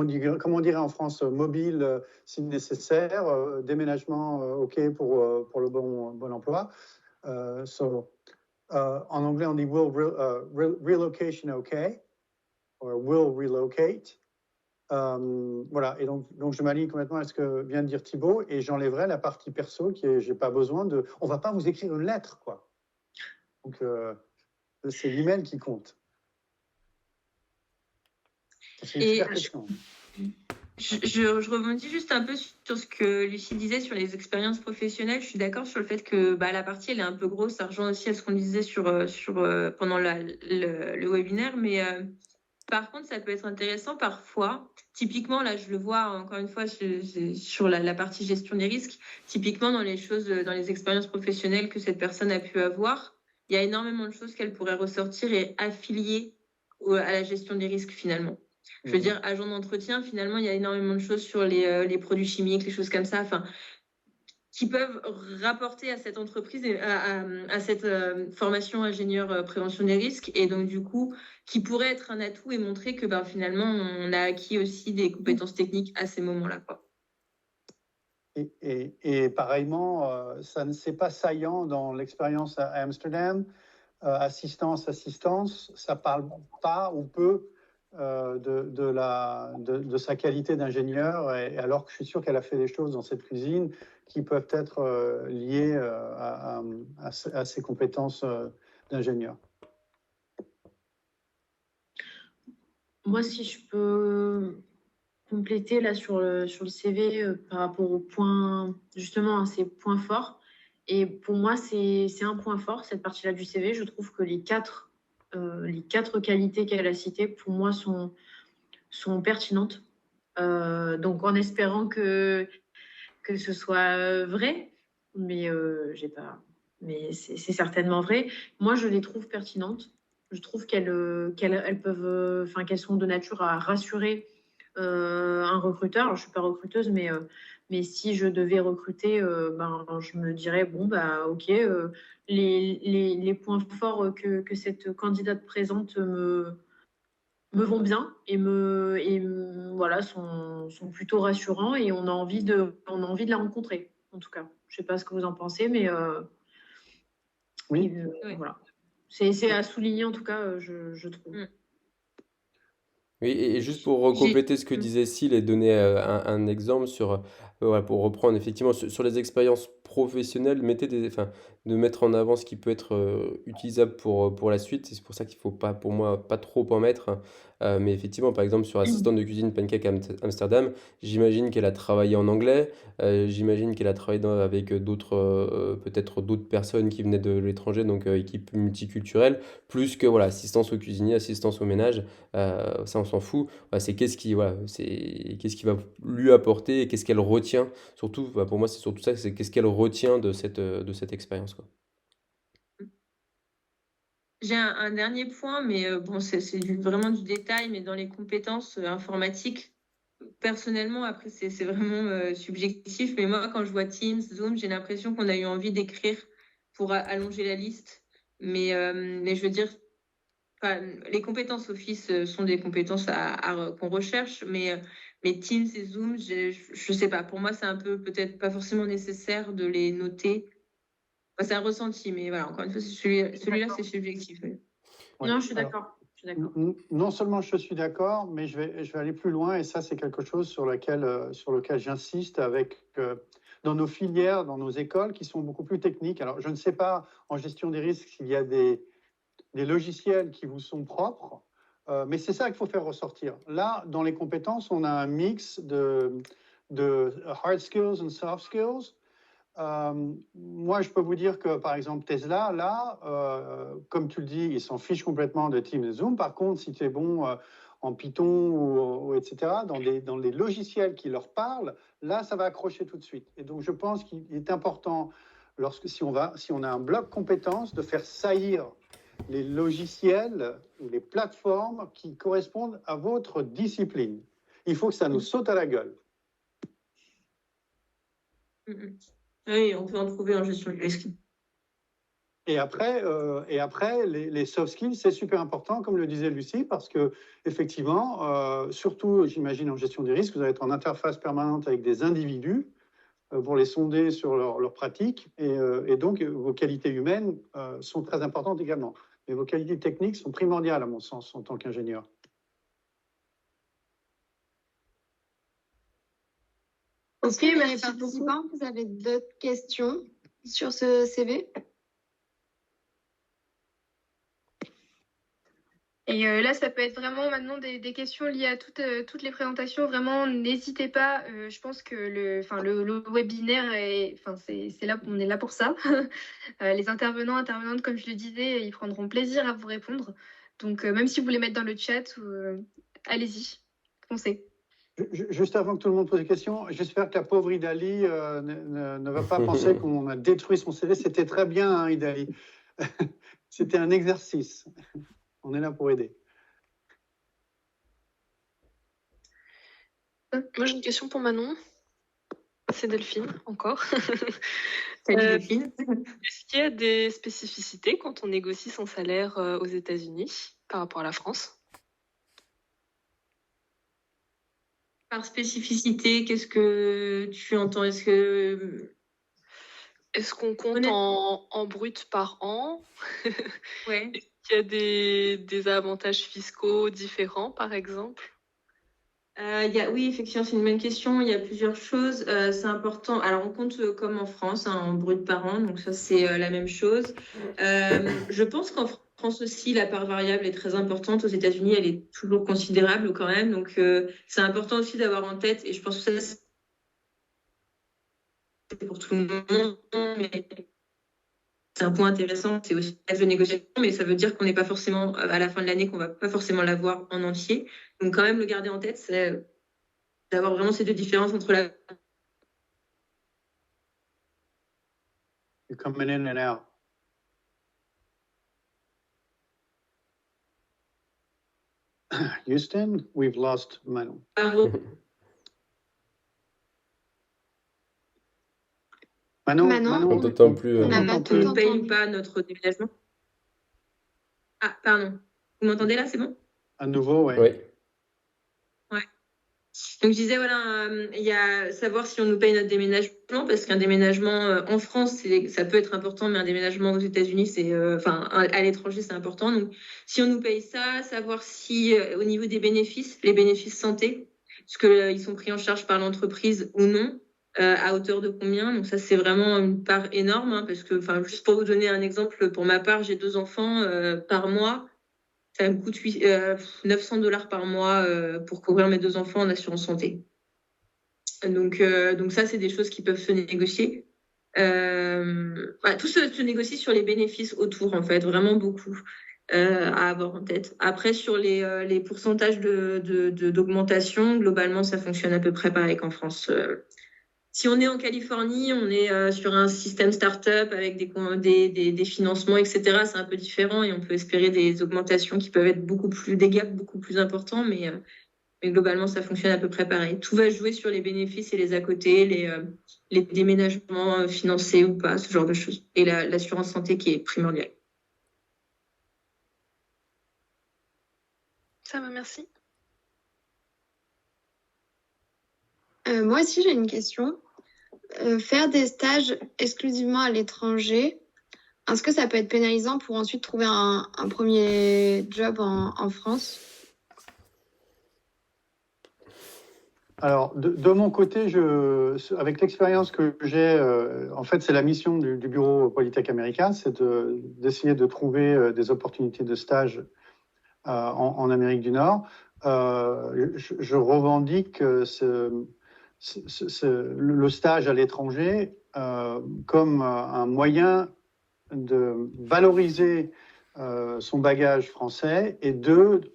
on dirait en France, mobile si nécessaire, déménagement OK pour le bon emploi. En anglais, on dit relocation OK, ou will relocate. Voilà, et donc je m'aligne complètement à ce que vient de dire Thibaut, et j'enlèverai la partie perso qui est, j'ai pas besoin de. On va pas vous écrire une lettre, quoi. Donc, c'est l'email qui compte. C'est une super question. Je rebondis juste un peu sur ce que Lucie disait sur les expériences professionnelles. Je suis d'accord sur le fait que la partie, elle est un peu grosse. Ça rejoint aussi à ce qu'on disait pendant le webinaire. Mais par contre, ça peut être intéressant parfois. Typiquement, là, je le vois encore une fois sur la partie gestion des risques. Typiquement, dans les expériences professionnelles que cette personne a pu avoir, il y a énormément de choses qu'elle pourrait ressortir et affilier à la gestion des risques finalement. Je veux dire, agent d'entretien, finalement, il y a énormément de choses sur les produits chimiques, les choses comme ça, qui peuvent rapporter à cette entreprise et à cette formation ingénieur prévention des risques. Et donc, du coup, qui pourrait être un atout et montrer que finalement, on a acquis aussi des compétences techniques à ces moments-là, quoi. Et pareillement, ça ne c'est pas saillant dans l'expérience à Amsterdam. Assistance, ça parle pas ou peu de sa qualité d'ingénieur, et alors que je suis sûr qu'elle a fait des choses dans cette cuisine qui peuvent être liées à ses compétences d'ingénieur. Moi, si je peux compléter là sur le CV par rapport aux points, justement à ces points forts. Et pour moi, c'est un point fort, cette partie-là du CV. Je trouve que les quatre qualités qu'elle a citées, pour moi, sont pertinentes. Donc, en espérant que ce soit vrai, mais j'ai pas. Mais c'est certainement vrai. Moi, je les trouve pertinentes. Je trouve qu'elles peuvent, qu'elles sont de nature à rassurer un recruteur. Alors, je suis pas recruteuse, mais si je devais recruter, je me dirais bon ok, les points forts que cette candidate présente me vont bien et voilà, sont plutôt rassurants, et on a envie de la rencontrer, en tout cas. Je sais pas ce que vous en pensez, mais oui. Voilà. C'est à souligner, en tout cas, je trouve. Oui, et juste pour compléter ce que disait Syl et donner un exemple voilà, pour reprendre effectivement sur les expériences professionnelles, de mettre en avant ce qui peut être utilisable pour la suite. Et c'est pour ça qu'il faut pas, pour moi, pas trop en mettre. Mais effectivement, par exemple, sur assistante de cuisine Pancake Amsterdam, j'imagine qu'elle a travaillé en anglais, j'imagine qu'elle a travaillé avec peut-être d'autres personnes qui venaient de l'étranger, donc équipe multiculturelle, plus que voilà, assistance au cuisinier, assistance au ménage. Ça, on s'en fout. C'est qu'est-ce qui va lui apporter et qu'est-ce qu'elle retient. Surtout, pour moi, c'est surtout ça, c'est qu'est-ce qu'elle retient de cette expérience, quoi. J'ai un dernier point, mais c'est vraiment du détail, mais dans les compétences informatiques, personnellement, après, c'est vraiment subjectif, mais moi, quand je vois Teams, Zoom, j'ai l'impression qu'on a eu envie d'écrire pour allonger la liste. Mais je veux dire, les compétences Office sont des compétences qu'on recherche, mais Teams et Zoom, je sais pas. Pour moi, c'est un peu peut-être pas forcément nécessaire de les noter. C'est un ressenti, mais voilà, encore une fois, celui-là, c'est subjectif. Ouais. Non, je suis d'accord. Non seulement je suis d'accord, mais je vais aller plus loin, et ça, c'est quelque chose sur lequel j'insiste dans nos filières, dans nos écoles, qui sont beaucoup plus techniques. Alors, je ne sais pas en gestion des risques s'il y a des logiciels qui vous sont propres, mais c'est ça qu'il faut faire ressortir. Là, dans les compétences, on a un mix de hard skills and soft skills. Moi, je peux vous dire que, par exemple, Tesla, là, comme tu le dis, ils s'en fichent complètement de Teams et Zoom. Par contre, si tu es bon en Python ou etc., dans les logiciels qui leur parlent, là, ça va accrocher tout de suite. Et donc, je pense qu'il est important, si on a un bloc compétences, de faire saillir les logiciels ou les plateformes qui correspondent à votre discipline. Il faut que ça nous saute à la gueule. Oui, on peut en trouver en gestion du risque. Et après, les soft skills, c'est super important, comme le disait Lucie, parce que effectivement, surtout, j'imagine, en gestion des risques, vous allez être en interface permanente avec des individus pour les sonder sur leurs pratiques, et donc vos qualités humaines sont très importantes également. Mais vos qualités techniques sont primordiales, à mon sens, en tant qu'ingénieur. Ok, merci participants. Vous avez d'autres questions sur ce CV? Et là, ça peut être vraiment maintenant des questions liées à toutes les présentations. Vraiment, n'hésitez pas. Je pense que le webinaire, c'est là, on est là pour ça. Les intervenantes, comme je le disais, ils prendront plaisir à vous répondre. Donc, même si vous voulez mettre dans le chat, allez-y, foncez. Juste avant que tout le monde pose des questions, j'espère que la pauvre Idali ne va pas penser qu'on a détruit son CV. C'était très bien, hein, Idali. C'était un exercice. On est là pour aider. Moi, j'ai une question pour Manon. C'est Delphine, encore. Salut Delphine. Est-ce qu'il y a des spécificités quand on négocie son salaire aux États-Unis par rapport à la France? Par spécificité, qu'est-ce que tu entends? Est-ce qu'on compte Honnêtement. en brut par an? Ouais. Est-ce qu'il y a des avantages fiscaux différents, par exemple? Oui, effectivement, c'est une bonne question. Il y a plusieurs choses. C'est important. Alors, on compte comme en France, hein, en brut par an. Donc, ça, c'est la même chose. Je pense qu'en France aussi, la part variable est très importante. Aux États-Unis, elle est toujours considérable quand même. Donc, c'est important aussi d'avoir en tête. Et je pense que ça, c'est pour tout le monde. Mais c'est un point intéressant. C'est aussi une de négociation. Mais ça veut dire qu'on n'est pas forcément, à la fin de l'année, qu'on va pas forcément l'avoir en entier. Donc, quand même, le garder en tête, c'est d'avoir vraiment ces deux différences entre la... You're coming in and out. Houston, we've lost Manon. Manon, On t'entend plus. On n'a pas tout on paye ou entendu. pas notre déménagement. Ah, pardon. Vous m'entendez là, c'est bon? À nouveau, oui. Oui. Donc, je disais, voilà, il y a savoir si on nous paye notre déménagement, parce qu'un déménagement en France, ça peut être important, mais un déménagement aux États-Unis, à l'étranger, c'est important. Donc, si on nous paye ça, savoir si au niveau des bénéfices, les bénéfices santé, est-ce qu'ils sont pris en charge par l'entreprise ou non, à hauteur de combien. Donc, ça, c'est vraiment une part énorme, hein, parce que, juste pour vous donner un exemple, pour ma part, j'ai 2 enfants par mois. Ça me coûte $900 par mois pour couvrir mes 2 enfants en assurance santé. Donc ça, c'est des choses qui peuvent se négocier. Tout se négocie sur les bénéfices autour, en fait, vraiment beaucoup à avoir en tête. Après, sur les pourcentages d'augmentation, globalement, ça fonctionne à peu près pareil qu'en France. Si on est en Californie, on est sur un système start-up avec des financements, etc. C'est un peu différent et on peut espérer des augmentations qui peuvent être des gaps beaucoup plus importants, mais globalement, ça fonctionne à peu près pareil. Tout va jouer sur les bénéfices et les à côté, les déménagements financés ou pas, ce genre de choses. Et l'assurance santé qui est primordiale. Ça va, merci. Moi aussi, j'ai une question. Faire des stages exclusivement à l'étranger, est-ce que ça peut être pénalisant pour ensuite trouver un premier job en France? Alors, de mon côté, avec l'expérience que j'ai, en fait, c'est la mission du Bureau Polytech américain, c'est d'essayer de trouver des opportunités de stage en Amérique du Nord. Je revendique le stage à l'étranger comme un moyen de valoriser son bagage français et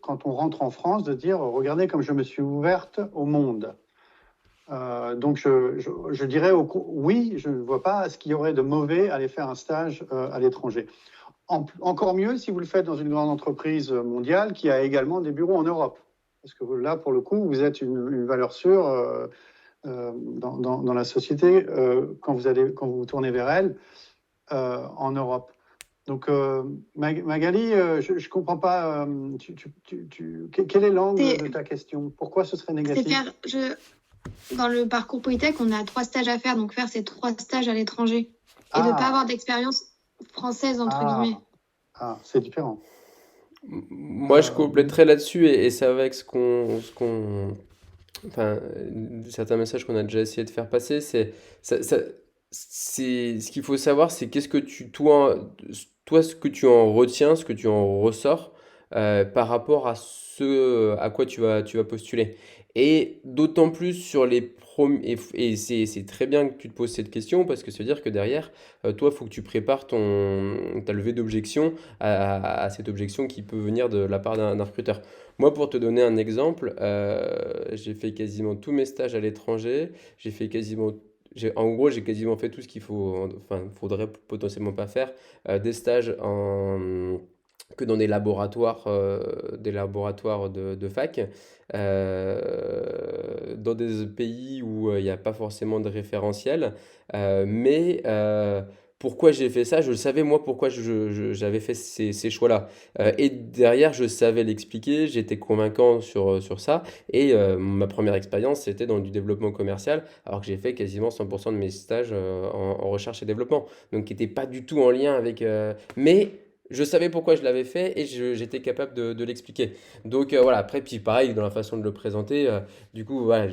quand on rentre en France, de dire regardez comme je me suis ouverte au monde. Donc je dirais oui, je ne vois pas ce qu'il y aurait de mauvais à aller faire un stage à l'étranger. Encore mieux si vous le faites dans une grande entreprise mondiale qui a également des bureaux en Europe. Parce que là, pour le coup, vous êtes une valeur sûre dans la société quand vous vous tournez vers elle en Europe. Donc, Magali, je ne comprends pas. Quel est l'angle de ta question? Pourquoi ce serait négatif? Dans le parcours Polytech, on a 3 stages à faire, donc faire ces 3 stages à l'étranger et de ne pas avoir d'expérience française, entre guillemets. Ah, c'est différent. Moi, je compléterais là-dessus et c'est avec certains messages qu'on a déjà essayé de faire passer, ce qu'il faut savoir, c'est qu'est-ce que toi, ce que tu en retiens, ce que tu en ressors par rapport à ce à quoi tu vas postuler. Et d'autant plus sur les et c'est très bien que tu te poses cette question parce que ça veut dire que derrière, toi, il faut que tu prépares ta levée d'objection à cette objection qui peut venir de la part d'un recruteur. Moi, pour te donner un exemple, j'ai fait quasiment tous mes stages à l'étranger. J'ai fait quasiment, en gros, j'ai quasiment fait tout ce qu'il faut, enfin, faudrait potentiellement pas faire. Des stages que dans des laboratoires de fac, dans des pays où il n'y a pas forcément de référentiel. Mais pourquoi j'ai fait ça? Je le savais moi pourquoi j'avais fait ces choix-là. Et derrière, je savais l'expliquer, j'étais convaincant sur ça. Et ma première expérience, c'était dans du développement commercial, alors que j'ai fait quasiment 100% de mes stages en recherche et développement. Donc, qui n'était pas du tout en lien avec... mais je savais pourquoi je l'avais fait et j'étais capable de l'expliquer. Donc voilà, après, puis pareil, dans la façon de le présenter, du coup, voilà,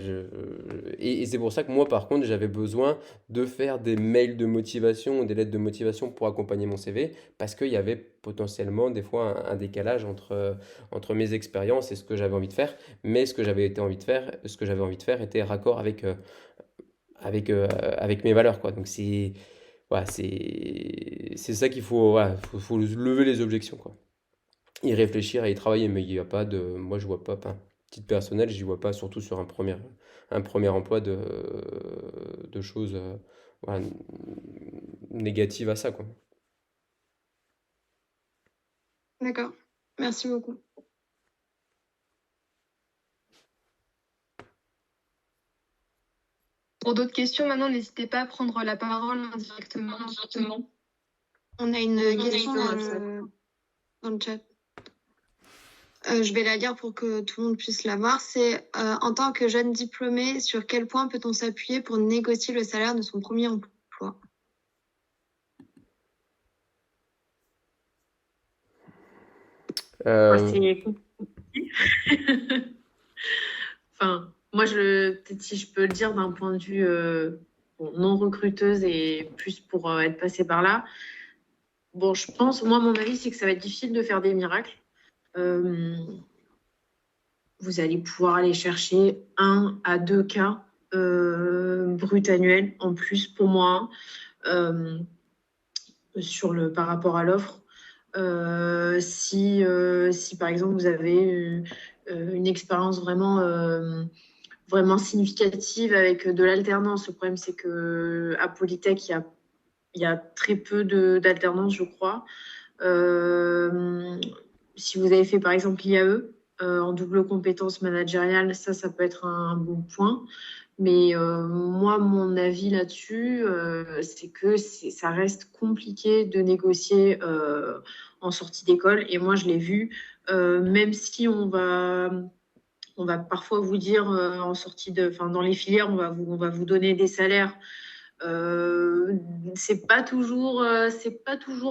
et c'est pour ça que moi, par contre, j'avais besoin de faire des mails de motivation ou des lettres de motivation pour accompagner mon CV, parce qu'il y avait potentiellement des fois un décalage entre mes expériences et ce que j'avais envie de faire, mais ce que j'avais envie de faire était raccord avec mes valeurs, quoi. Donc voilà, c'est ça qu'il faut, voilà, faut lever les objections, quoi. Y réfléchir et y travailler, mais il y a pas de, moi je vois pas, enfin, titre personnel, j'y vois pas, surtout sur un premier emploi de choses voilà, négatives à ça, quoi. D'accord. Merci beaucoup. Pour d'autres questions, maintenant, n'hésitez pas à prendre la parole directement. On a une question dans dans le chat. Je vais la lire pour que tout le monde puisse la voir. C'est en tant que jeune diplômé, sur quel point peut-on s'appuyer pour négocier le salaire de son premier emploi? Euh, C'est compliqué. Enfin, moi, peut-être si je peux le dire d'un point de vue non recruteuse et plus pour être passée par là. Bon, je pense, moi, mon avis, c'est que ça va être difficile de faire des miracles. Vous allez pouvoir aller chercher 1 à 2 cas brut annuels en plus pour moi par rapport à l'offre. Si par exemple vous avez une expérience vraiment significative avec de l'alternance, le problème c'est qu'à Polytech il y a très peu d'alternance, je crois. Si vous avez fait par exemple l'IAE en double compétence managériale, ça peut être un bon point. Mais moi, mon avis là-dessus, c'est que ça reste compliqué de négocier en sortie d'école. Et moi, je l'ai vu, même si on va parfois vous dire dans les filières, on va vous donner des salaires. C'est pas toujours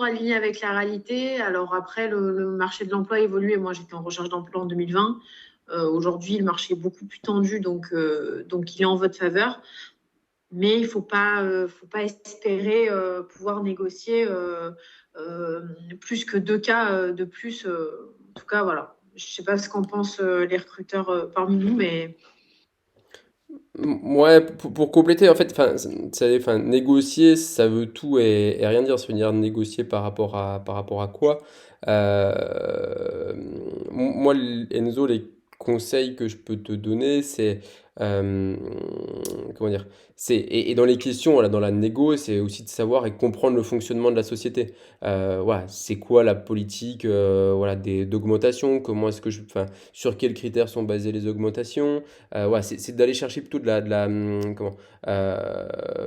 aligné avec la réalité. Alors après, le marché de l'emploi évolue et moi, j'étais en recherche d'emploi en 2020. Aujourd'hui, le marché est beaucoup plus tendu, donc il est en votre faveur. Mais il ne faut pas espérer pouvoir négocier plus que 2 cas de plus. En tout cas, voilà. Je ne sais pas ce qu'en pensent les recruteurs parmi nous, mais... Ouais, pour compléter, en fait, enfin, négocier, ça veut tout et rien dire. Ça veut dire négocier par rapport à quoi? Moi, Enzo, les conseils que je peux te donner, c'est, euh, comment dire, et dans les questions, voilà, dans la négo, c'est aussi de savoir et comprendre le fonctionnement de la société. Voilà, c'est quoi la politique, voilà, d'augmentation? Comment est-ce que enfin, sur quels critères sont basées les augmentations? Ouais, c'est d'aller chercher plutôt comment,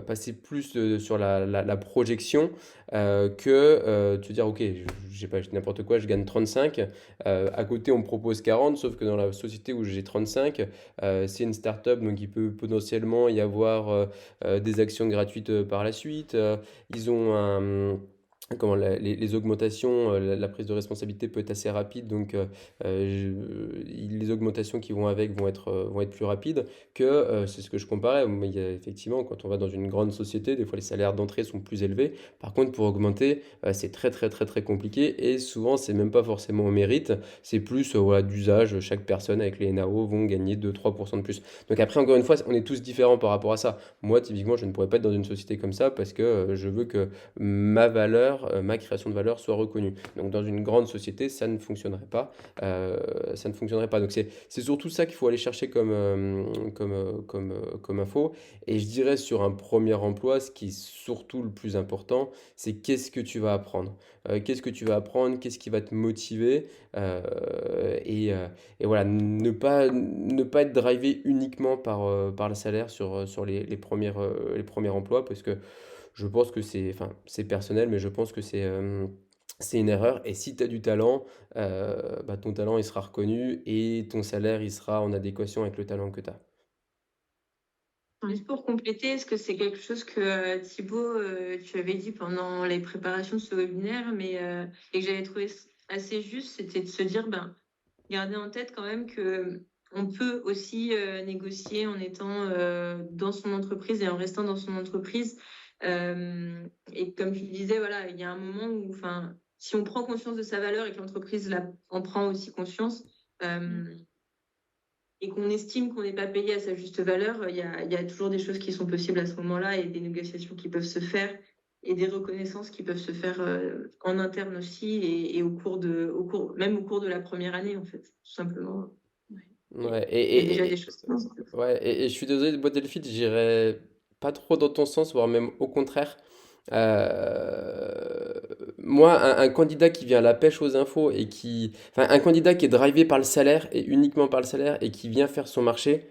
passer plus sur la projection que te dire, ok, je sais pas, je dis n'importe quoi, je gagne 35, à côté on me propose 40, sauf que dans la société où j'ai 35, c'est une start-up, donc il peut potentiellement y avoir des actions gratuites par la suite, ils ont les augmentations, la prise de responsabilité peut être assez rapide, donc les augmentations qui vont avec vont être plus rapides c'est ce que je comparais. Mais effectivement, quand on va dans une grande société, des fois les salaires d'entrée sont plus élevés. Par contre, pour augmenter, c'est très très très très compliqué et souvent c'est même pas forcément au mérite, c'est plus voilà, d'usage. Chaque personne avec les NAO vont gagner 2-3% de plus. Donc après, encore une fois, on est tous différents par rapport à ça. Moi, typiquement, je ne pourrais pas être dans une société comme ça parce que je veux que ma valeur, ma création de valeur soit reconnue. Donc dans une grande société, ça ne fonctionnerait pas. Ça ne fonctionnerait pas. Donc c'est surtout ça qu'il faut aller chercher comme info. Et je dirais sur un premier emploi, ce qui est surtout le plus important, c'est qu'est-ce que tu vas apprendre. Qu'est-ce que tu vas apprendre, qu'est-ce qui va te motiver. Et voilà, ne pas être drivé uniquement par le salaire sur les premiers emplois parce que je pense que c'est personnel, mais je pense que c'est une erreur. Et si tu as du talent, bah, ton talent il sera reconnu et ton salaire il sera en adéquation avec le talent que tu as. Juste pour compléter, est-ce que c'est quelque chose que Thibaut, tu avais dit pendant les préparations de ce webinaire, et que j'avais trouvé assez juste, c'était de se dire, garder en tête quand même que on peut aussi négocier en étant dans son entreprise et en restant dans son entreprise. Et comme tu disais, voilà, il y a un moment où, si on prend conscience de sa valeur et que l'entreprise en prend aussi conscience, et qu'on estime qu'on n'est pas payé à sa juste valeur, il y a toujours des choses qui sont possibles à ce moment-là et des négociations qui peuvent se faire et des reconnaissances qui peuvent se faire en interne aussi et même au cours de la première année, en fait, tout simplement. Ouais, Il y a déjà des choses qui vont. ouais, et je suis désolé, boîte Delphi, j'irais pas trop dans ton sens, voire même au contraire. Moi, un candidat qui vient à la pêche aux infos enfin, un candidat qui est drivé par le salaire et uniquement par le salaire et qui vient faire son marché,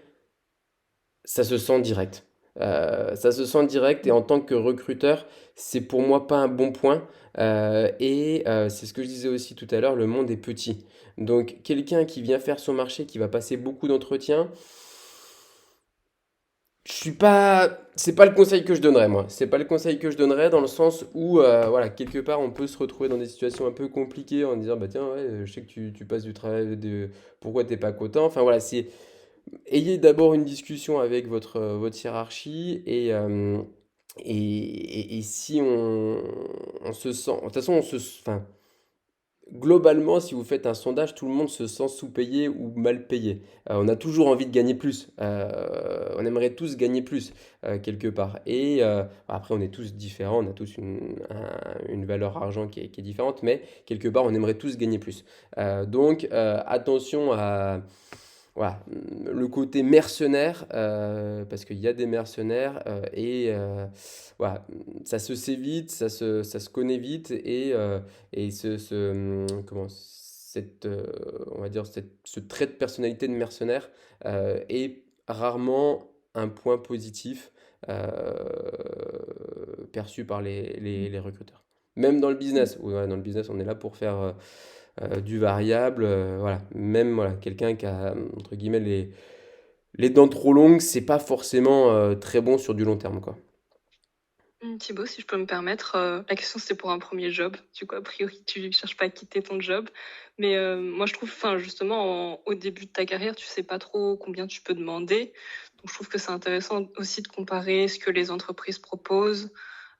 ça se sent direct. Ça se sent direct et en tant que recruteur, c'est pour moi pas un bon point. C'est ce que je disais aussi tout à l'heure, le monde est petit. Donc quelqu'un qui vient faire son marché, qui va passer beaucoup d'entretiens, c'est pas le conseil que je donnerais moi. C'est pas le conseil que je donnerais dans le sens où voilà quelque part on peut se retrouver dans des situations un peu compliquées en disant bah tiens ouais je sais que tu passes du travail pourquoi t'es pas content. Enfin voilà c'est ayez d'abord une discussion avec votre hiérarchie et si on se sent de toute façon enfin globalement, si vous faites un sondage, tout le monde se sent sous-payé ou mal payé. On a toujours envie de gagner plus. On aimerait tous gagner plus, quelque part. Après, on est tous différents, on a tous une valeur argent qui est différente, mais quelque part, on aimerait tous gagner plus. Attention à voilà, le côté mercenaire, parce qu'il y a des mercenaires, voilà, ça se sait vite, ça se connaît vite, comment, on va dire, ce trait de personnalité de mercenaire est rarement un point positif perçu par les recruteurs. Même dans le business, où, ouais, dans le business, on est là pour faire du variable, voilà. Même voilà, quelqu'un qui a, entre guillemets, les dents trop longues, c'est pas forcément très bon sur du long terme, quoi. Thibaut, si je peux me permettre, la question c'était pour un premier job. Du coup, a priori, tu ne cherches pas à quitter ton job. Mais moi, je trouve, justement, au début de ta carrière, tu sais pas trop combien tu peux demander. Donc, je trouve que c'est intéressant aussi de comparer ce que les entreprises proposent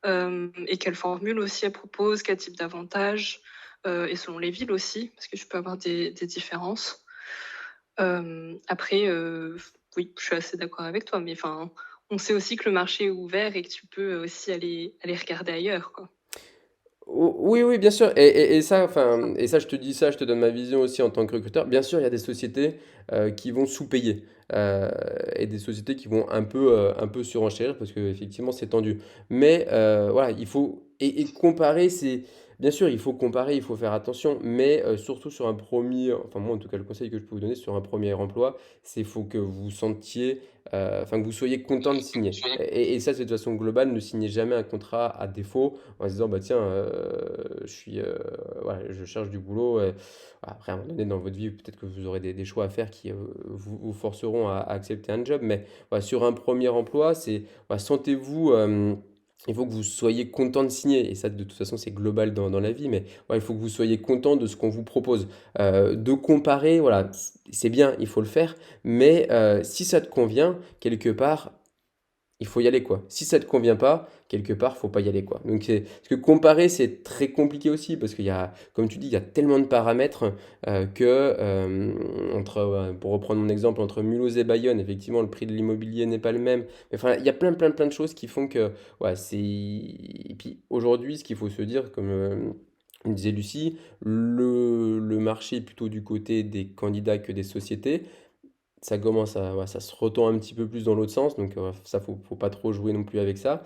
et quelles formules aussi elles proposent, quel type d'avantages, et selon les villes aussi, parce que tu peux avoir des différences. Après, oui, je suis assez d'accord avec toi, mais on sait aussi que le marché est ouvert et que tu peux aussi aller regarder ailleurs, quoi. Oui, oui, bien sûr. Et ça, je te dis ça, je te donne ma vision aussi en tant que recruteur. Bien sûr, il y a des sociétés qui vont sous-payer et des sociétés qui vont un peu surenchérir parce qu'effectivement, c'est tendu. Mais voilà, il faut et comparer, bien sûr, il faut comparer, il faut faire attention, mais surtout sur un premier, enfin moi en tout cas, le conseil que je peux vous donner sur un premier emploi, c'est faut que vous sentiez, enfin que vous soyez content de signer. Et ça, c'est de façon globale, ne signez jamais un contrat à défaut en se disant bah tiens voilà, je cherche du boulot après à un moment donné dans votre vie peut-être que vous aurez des choix à faire qui vous forceront à accepter un job mais voilà, sur un premier emploi c'est voilà, sentez-vous il faut que vous soyez content de signer. Et ça, de toute façon, c'est global dans la vie, mais ouais, il faut que vous soyez content de ce qu'on vous propose. De comparer, voilà, c'est bien, il faut le faire, mais si ça te convient, quelque part, il faut y aller, quoi. Si ça te convient pas, quelque part, faut pas y aller, quoi. Donc, parce que comparer, c'est très compliqué aussi, parce qu'il y a, comme tu dis, il y a tellement de paramètres pour reprendre mon exemple, entre Mulhouse et Bayonne, effectivement, le prix de l'immobilier n'est pas le même. Mais enfin, il y a plein de choses qui font que, ouais, c'est. Et puis aujourd'hui, ce qu'il faut se dire, comme disait Lucie, le marché est plutôt du côté des candidats que des sociétés. Ça commence à, ouais, ça se retend un petit peu plus dans l'autre sens, donc ça, faut pas trop jouer non plus avec ça.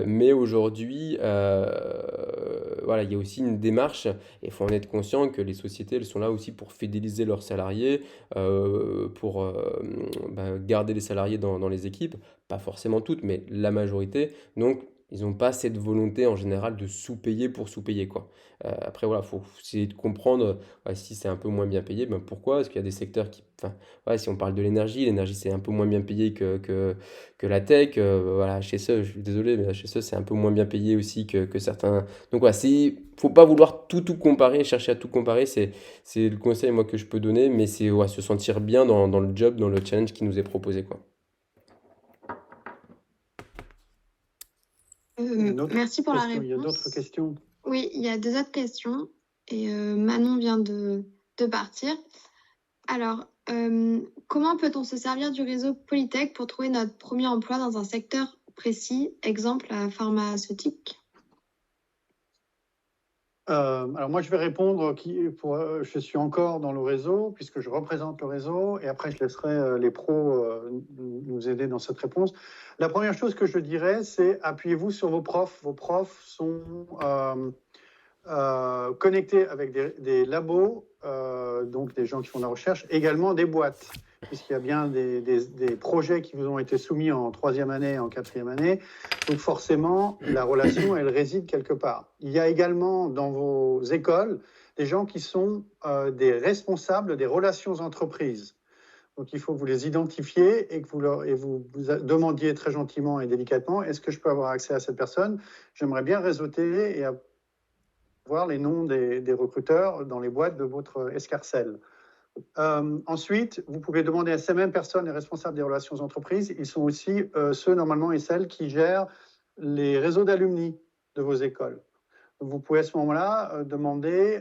Mais aujourd'hui, voilà, il y a aussi une démarche, et il faut en être conscient que les sociétés, elles sont là aussi pour fidéliser leurs salariés, pour garder les salariés dans les équipes, pas forcément toutes, mais la majorité. Donc, ils n'ont pas cette volonté en général de sous-payer pour sous-payer, quoi. Après, voilà, faut essayer de comprendre ouais, si c'est un peu moins bien payé, ben pourquoi? Parce qu'il y a des secteurs qui, enfin, ouais, si on parle de l'énergie, l'énergie c'est un peu moins bien payé que la tech. Voilà, HSE, je suis désolé, mais HSE c'est un peu moins bien payé aussi que certains. Donc voilà, faut pas vouloir tout comparer, chercher à tout comparer, c'est le conseil moi que je peux donner, mais c'est ouais, se sentir bien dans le job, dans le challenge qui nous est proposé, quoi. Merci pour la Il y a d'autres réponse. questions. Oui, il y a deux autres questions. Et Manon vient de partir. Alors, comment peut-on se servir du réseau Polytech pour trouver notre premier emploi dans un secteur précis, exemple la pharmaceutique? Alors moi, je vais répondre. Je suis encore dans le réseau puisque je représente le réseau et après, je laisserai les pros nous aider dans cette réponse. La première chose que je dirais, c'est appuyez-vous sur vos profs. Vos profs sont connectés avec des labos, donc des gens qui font de la recherche, également des boîtes, puisqu'il y a bien des projets qui vous ont été soumis en 3e année, en 4e année. Donc forcément, la relation, elle réside quelque part. Il y a également dans vos écoles des gens qui sont des responsables des relations entreprises. Donc il faut que vous les identifiez et que vous demandiez très gentiment et délicatement, est-ce que je peux avoir accès à cette personne? J'aimerais bien réseauter et voir les noms des recruteurs dans les boîtes de votre escarcelle. Ensuite, vous pouvez demander à ces mêmes personnes, les responsables des relations entreprises, ils sont aussi ceux normalement et celles qui gèrent les réseaux d'alumni de vos écoles. Donc, vous pouvez à ce moment-là demander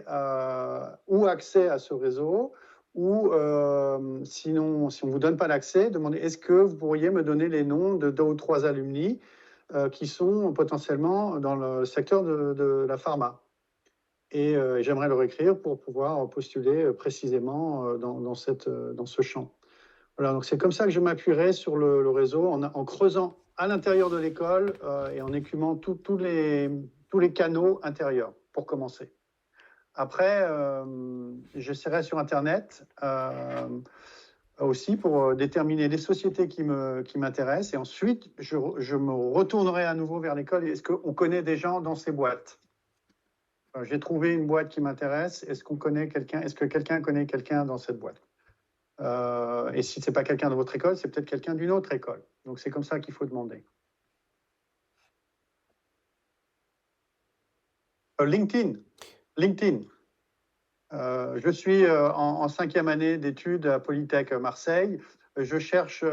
ou accès à ce réseau, ou sinon, si on ne vous donne pas l'accès, demandez est-ce que vous pourriez me donner les noms de 2 ou 3 alumni qui sont potentiellement dans le secteur de la pharma. Et j'aimerais leur écrire pour pouvoir postuler précisément dans ce champ. Voilà, donc c'est comme ça que je m'appuierai sur le réseau, en creusant à l'intérieur de l'école et en écumant tous les canaux intérieurs, pour commencer. Après, j'essaierai sur Internet aussi pour déterminer les sociétés qui m'intéressent. Et ensuite, je me retournerai à nouveau vers l'école. Est-ce qu'on connaît des gens dans ces boîtes? J'ai trouvé une boîte qui m'intéresse. Est-ce qu'on connaît quelqu'un? Est-ce que quelqu'un connaît quelqu'un dans cette boîte? Et si ce n'est pas quelqu'un de votre école, c'est peut-être quelqu'un d'une autre école. Donc, c'est comme ça qu'il faut demander. LinkedIn. Je suis en 5e année d'études à Polytech Marseille. Je cherche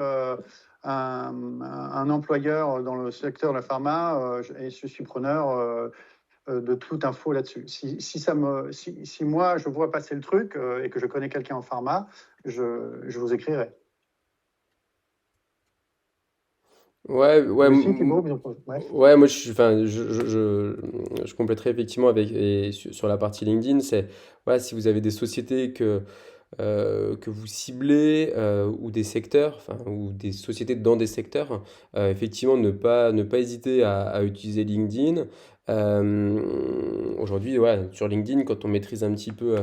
un employeur dans le secteur de la pharma et je suis preneur de toute info là-dessus. Si moi, je vois passer le truc et que je connais quelqu'un en pharma, je vous écrirai. Ouais, Lucie, Thibaut, ouais, moi je compléterai effectivement sur la partie LinkedIn, c'est ouais, si vous avez des sociétés que vous ciblez ou des secteurs, enfin, ou des sociétés dans des secteurs, effectivement ne pas hésiter à utiliser LinkedIn. Aujourd'hui, ouais, sur LinkedIn, quand on maîtrise un petit peu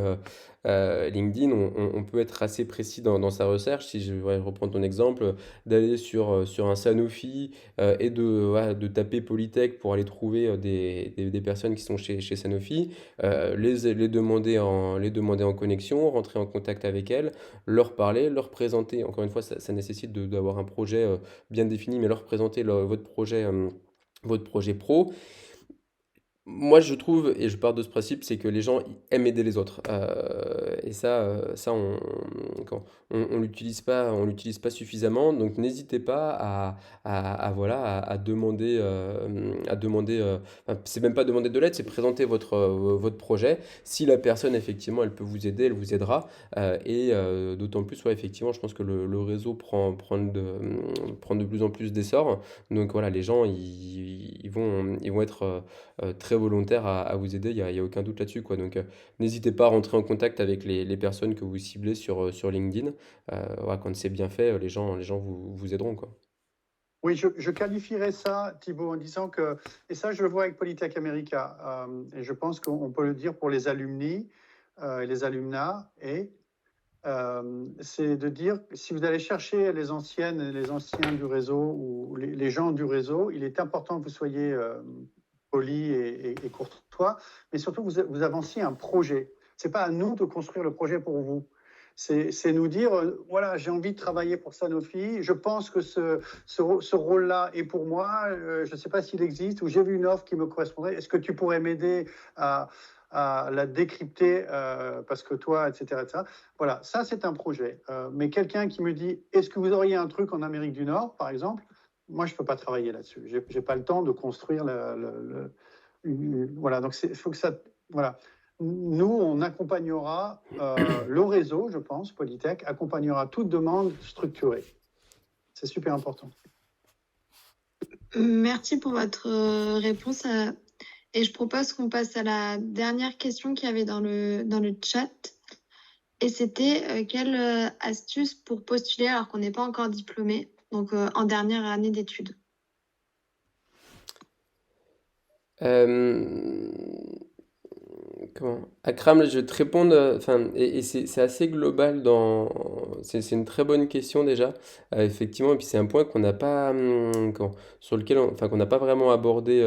LinkedIn, on peut être assez précis dans sa recherche. Si je reprends ton exemple, d'aller sur un Sanofi et de taper Polytech pour aller trouver des personnes qui sont chez Sanofi, les demander en connexion, rentrer en contact avec elles, leur parler, leur présenter. Encore une fois, ça nécessite d'avoir un projet bien défini, mais leur présenter votre projet votre projet pro. Moi, je trouve, et je pars de ce principe, c'est que les gens aiment aider les autres. Et ça on l'utilise pas suffisamment. Donc, n'hésitez pas voilà, à demander. Enfin, c'est même pas demander de l'aide, c'est présenter votre projet. Si la personne, effectivement, elle peut vous aider, elle vous aidera. D'autant plus, ouais, effectivement, je pense que le réseau prend de plus en plus d'essor. Donc, voilà, les gens, ils vont être très volontaire à vous aider, il y a aucun doute là-dessus, quoi. Donc, n'hésitez pas à rentrer en contact avec les personnes que vous ciblez sur LinkedIn. Voilà, quand c'est bien fait, les gens vous aideront, quoi. Oui, je qualifierais ça, Thibaut, en disant que, et ça je le vois avec Polytech America, et je pense qu'on peut le dire pour les alumni et les alumnas, c'est de dire, si vous allez chercher les anciennes et les anciens du réseau ou les gens du réseau, il est important que vous soyez poli et courtois, mais surtout vous avanciez un projet. C'est pas à nous de construire le projet pour vous. C'est nous dire, voilà, j'ai envie de travailler pour Sanofi, je pense que ce rôle-là est pour moi, je ne sais pas s'il existe, ou j'ai vu une offre qui me correspondrait, est-ce que tu pourrais m'aider à la décrypter parce que toi, etc. etc. Voilà, ça c'est un projet. Mais quelqu'un qui me dit, est-ce que vous auriez un truc en Amérique du Nord, par exemple, moi je ne peux pas travailler là-dessus. Je n'ai pas le temps de construire voilà, donc il faut que ça... Voilà. Nous, on accompagnera le réseau, je pense, Polytech, accompagnera toute demande structurée. C'est super important. Merci pour votre réponse. Et je propose qu'on passe à la dernière question qu'il y avait dans le chat. Et c'était quelle astuce pour postuler alors qu'on n'est pas encore diplômé, donc en dernière année d'études? Akram, je vais te répondre, enfin, et c'est assez global c'est une très bonne question déjà, effectivement, et puis c'est un point qu'on n'a pas, sur lequel, enfin, qu'on n'a pas vraiment abordé,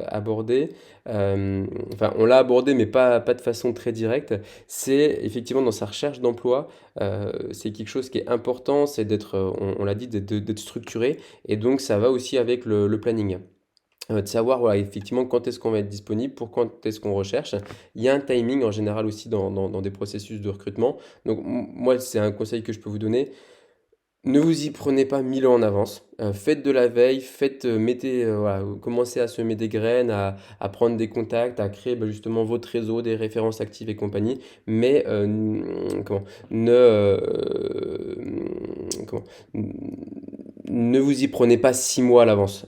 enfin, on l'a abordé, mais pas de façon très directe. C'est effectivement dans sa recherche d'emploi, c'est quelque chose qui est important, c'est d'être, on l'a dit, d'être structuré, et donc ça va aussi avec le planning. De savoir voilà, effectivement quand est-ce qu'on va être disponible, pour quand est-ce qu'on recherche. Il y a un timing en général aussi dans des processus de recrutement. Donc moi, c'est un conseil que je peux vous donner. Ne vous y prenez pas 1000 ans en avance. Faites de la veille, voilà, commencez à semer des graines, à prendre des contacts, à créer justement votre réseau, des références actives et compagnie. Mais ne vous y prenez pas 6 mois à l'avance.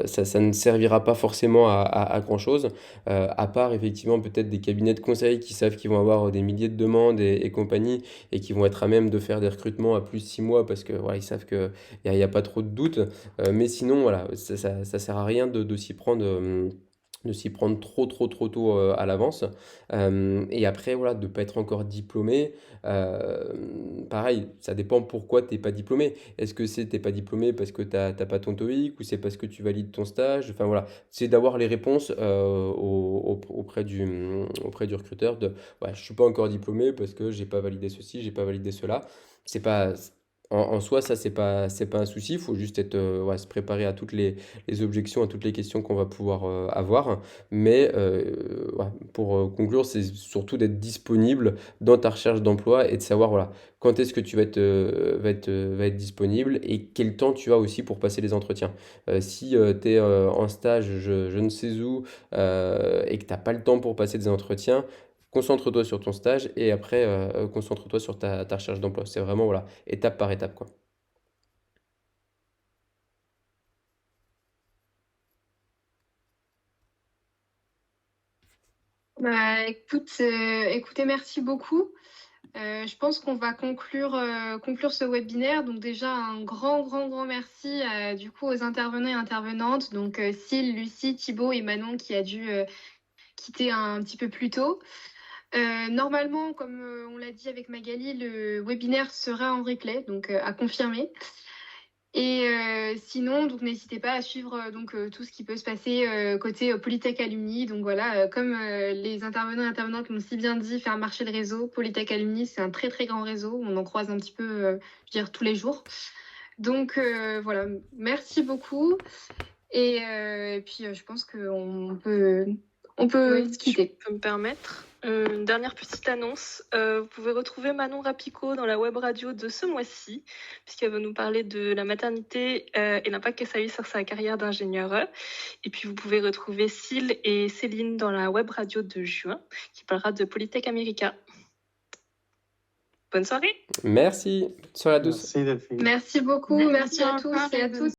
Ça ne servira pas forcément à grand-chose, à part effectivement peut-être des cabinets de conseil qui savent qu'ils vont avoir des milliers de demandes et compagnie, et qui vont être à même de faire des recrutements à plus de 6 mois parce que voilà, ils savent qu'il n'y a pas trop de doutes. Mais sinon, voilà, ça sert à rien de s'y prendre trop tôt à l'avance. Et après, voilà, de ne pas être encore diplômé. Pareil, ça dépend pourquoi tu n'es pas diplômé. Est-ce que t'es pas diplômé parce que tu n'as pas ton TOEIC, ou c'est parce que tu valides ton stage? Enfin voilà, c'est d'avoir les réponses auprès du recruteur de ouais, je ne suis pas encore diplômé parce que j'ai pas validé ceci, j'ai pas validé cela. C'est pas. En soi, ça, c'est pas un souci. Il faut juste ouais, se préparer à toutes les objections, à toutes les questions qu'on va pouvoir avoir. Mais ouais, pour conclure, c'est surtout d'être disponible dans ta recherche d'emploi et de savoir voilà, quand est-ce que tu vas être disponible et quel temps tu as aussi pour passer les entretiens. Si tu es en stage, je ne sais où, et que tu n'as pas le temps pour passer des entretiens, concentre-toi sur ton stage et après, concentre-toi sur ta recherche d'emploi. C'est vraiment voilà, étape par étape, quoi. Bah, écoutez, merci beaucoup. Je pense qu'on va conclure ce webinaire. Donc déjà, un grand merci du coup aux intervenants et intervenantes. Donc Syl, Lucie, Thibaut et Manon qui a dû quitter un petit peu plus tôt. Normalement, comme on l'a dit avec Magali, le webinaire sera en replay, donc à confirmer. Et sinon, donc n'hésitez pas à suivre tout ce qui peut se passer côté Polytech Alumni. Donc voilà, comme les intervenants et intervenantes l'ont si bien dit, faire marcher le réseau. Polytech Alumni, c'est un très grand réseau. On en croise un petit peu, je veux dire, tous les jours. Donc voilà, merci beaucoup. Et puis, je pense qu'on peut se quitter. Je peux me permettre. Une dernière petite annonce. Vous pouvez retrouver Manon Rapico dans la web radio de ce mois-ci, puisqu'elle va nous parler de la maternité et l'impact que ça a eu sur sa carrière d'ingénieur. Et puis vous pouvez retrouver Syl et Céline dans la web radio de juin, qui parlera de Polytech America. Bonne soirée. Merci. Bonne soirée à tous. Merci Delphine. Merci beaucoup. Merci à tous et à toutes.